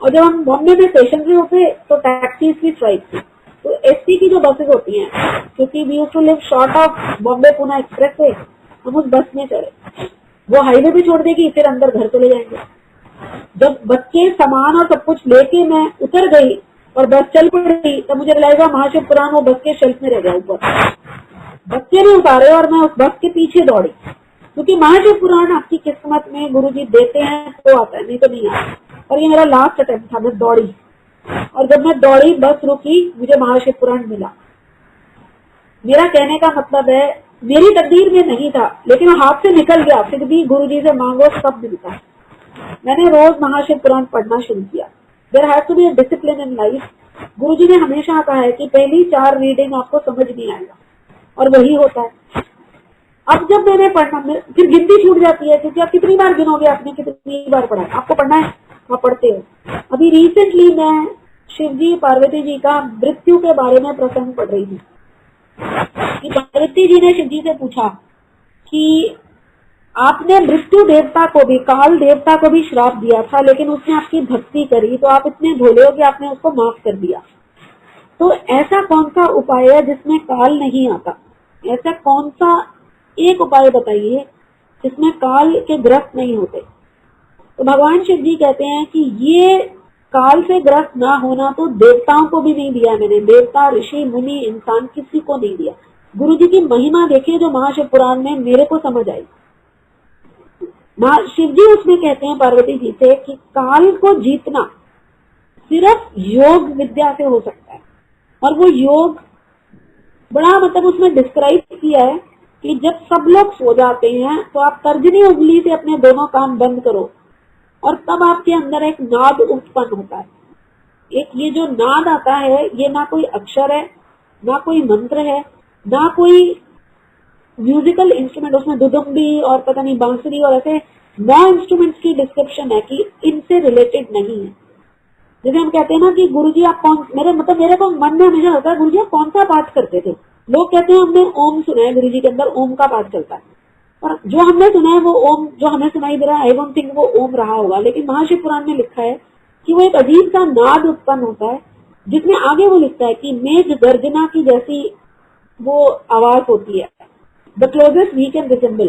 और जब हम बॉम्बे में स्टेशन पे होते तो टैक्सी की स्ट्राइक थी, तो एसटी की जो बसेस होती हैं, क्योंकि we used to live short of Bombay Pune express way, हम उस बस में चढ़े। वो हाईवे पे छोड़ देगी, फिर अंदर घर चले जाएंगे। जब बच्चे सामान और सब कुछ लेके मैं उतर गई और बस चल पड़ी, तब मुझे लगेगा महाशिव पुराण वो बस के शेल्फ में रह गया ऊपर, बच्चे नहीं उतारे और मैं उस बस के पीछे दौड़ी, क्योंकि महाशिव पुराण आपकी किस्मत में गुरुजी देते हैं तो आता है, नहीं तो नहीं आता। और ये मेरा लास्ट अटेम्प्ट था, मैं दौड़ी, और जब मैं दौड़ी बस रुकी, मुझे महाशिव पुराण मिला। मेरा कहने का मतलब है मेरी तकदीर में नहीं था, लेकिन वो हाथ से निकल गया, फिर भी गुरुजी से मांगो सब मिलता है। मैंने रोज महाशिव पुराण पढ़ना शुरू किया। There has to be a discipline in life. Guruji ने हमेशा कहा है कि पहली 4 रीडिंग आपको समझ नहीं आएगा, और वही होता है। अब जब मैंने पढ़ना, फिर गिनती छूट जाती है, क्योंकि आप कितनी बार गिनोगे आपने कितनी बार पढ़ा है, आपको पढ़ना है आप पढ़ते हो। अभी रिसेंटली मैं शिव जी पार्वती जी का मृत्यु के बारे में प्रसंग पढ़ रही थी कि पार्वती जी ने शिव जी से पूछा कि आपने मृत्यु देवता को भी, काल देवता को भी श्राप दिया था, लेकिन उसने आपकी भक्ति करी तो आप इतने भोले हो कि आपने उसको माफ कर दिया। तो ऐसा कौन सा उपाय है जिसमें काल नहीं आता? ऐसा कौन सा एक उपाय बताइए जिसमें काल के ग्रस्त नहीं होते? तो भगवान शिव जी कहते हैं कि ये काल से ग्रस्त ना होना तो देवताओं को भी नहीं दिया मैंने, देवता ऋषि मुनि इंसान किसी को नहीं दिया। गुरु जी की महिमा देखिए जो महाशिव पुराण में मेरे को समझ आई। शिव जी उसमें कहते हैं पार्वती जी से कि काल को जीतना सिर्फ योग विद्या से हो सकता है, और वो योग बड़ा मतलब उसमें डिस्क्राइब किया है कि जब सब लोग सो जाते हैं तो आप तर्जनी उंगली से अपने दोनों कान बंद करो, और तब आपके अंदर एक नाद उत्पन्न होता है। एक ये जो नाद आता है, ये ना कोई अक्षर है, ना कोई मंत्र है, ना कोई म्यूजिकल इंस्ट्रूमेंट, उसमें दुदुम्बी और पता नहीं बांसुरी और ऐसे 9 इंस्ट्रूमेंट्स की डिस्क्रिप्शन है कि इनसे रिलेटेड नहीं है। जैसे हम कहते हैं ना कि गुरुजी आप कौन, मेरे को मन में हमेशा होता है गुरुजी आप कौन सा पाठ करते थे। लोग कहते हैं हमने ओम सुना है, गुरुजी के अंदर ओम का पाठ चलता है, और जो हमने सुना है वो ओम जो हमें सुनाई दे रहा है, आई डोंट थिंक वो ओम रहा होगा। लेकिन महाशिव पुराण में लिखा है कि वो एक अजीब सा नाद उत्पन्न होता है, जिसमें आगे वो लिखता है कि मेघ गर्जना की जैसी वो आवाज होती है, the closest we can resemble.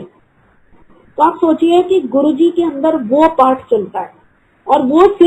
तो आप सोचिए कि गुरुजी के अंदर वो पाठ चलता है, और वो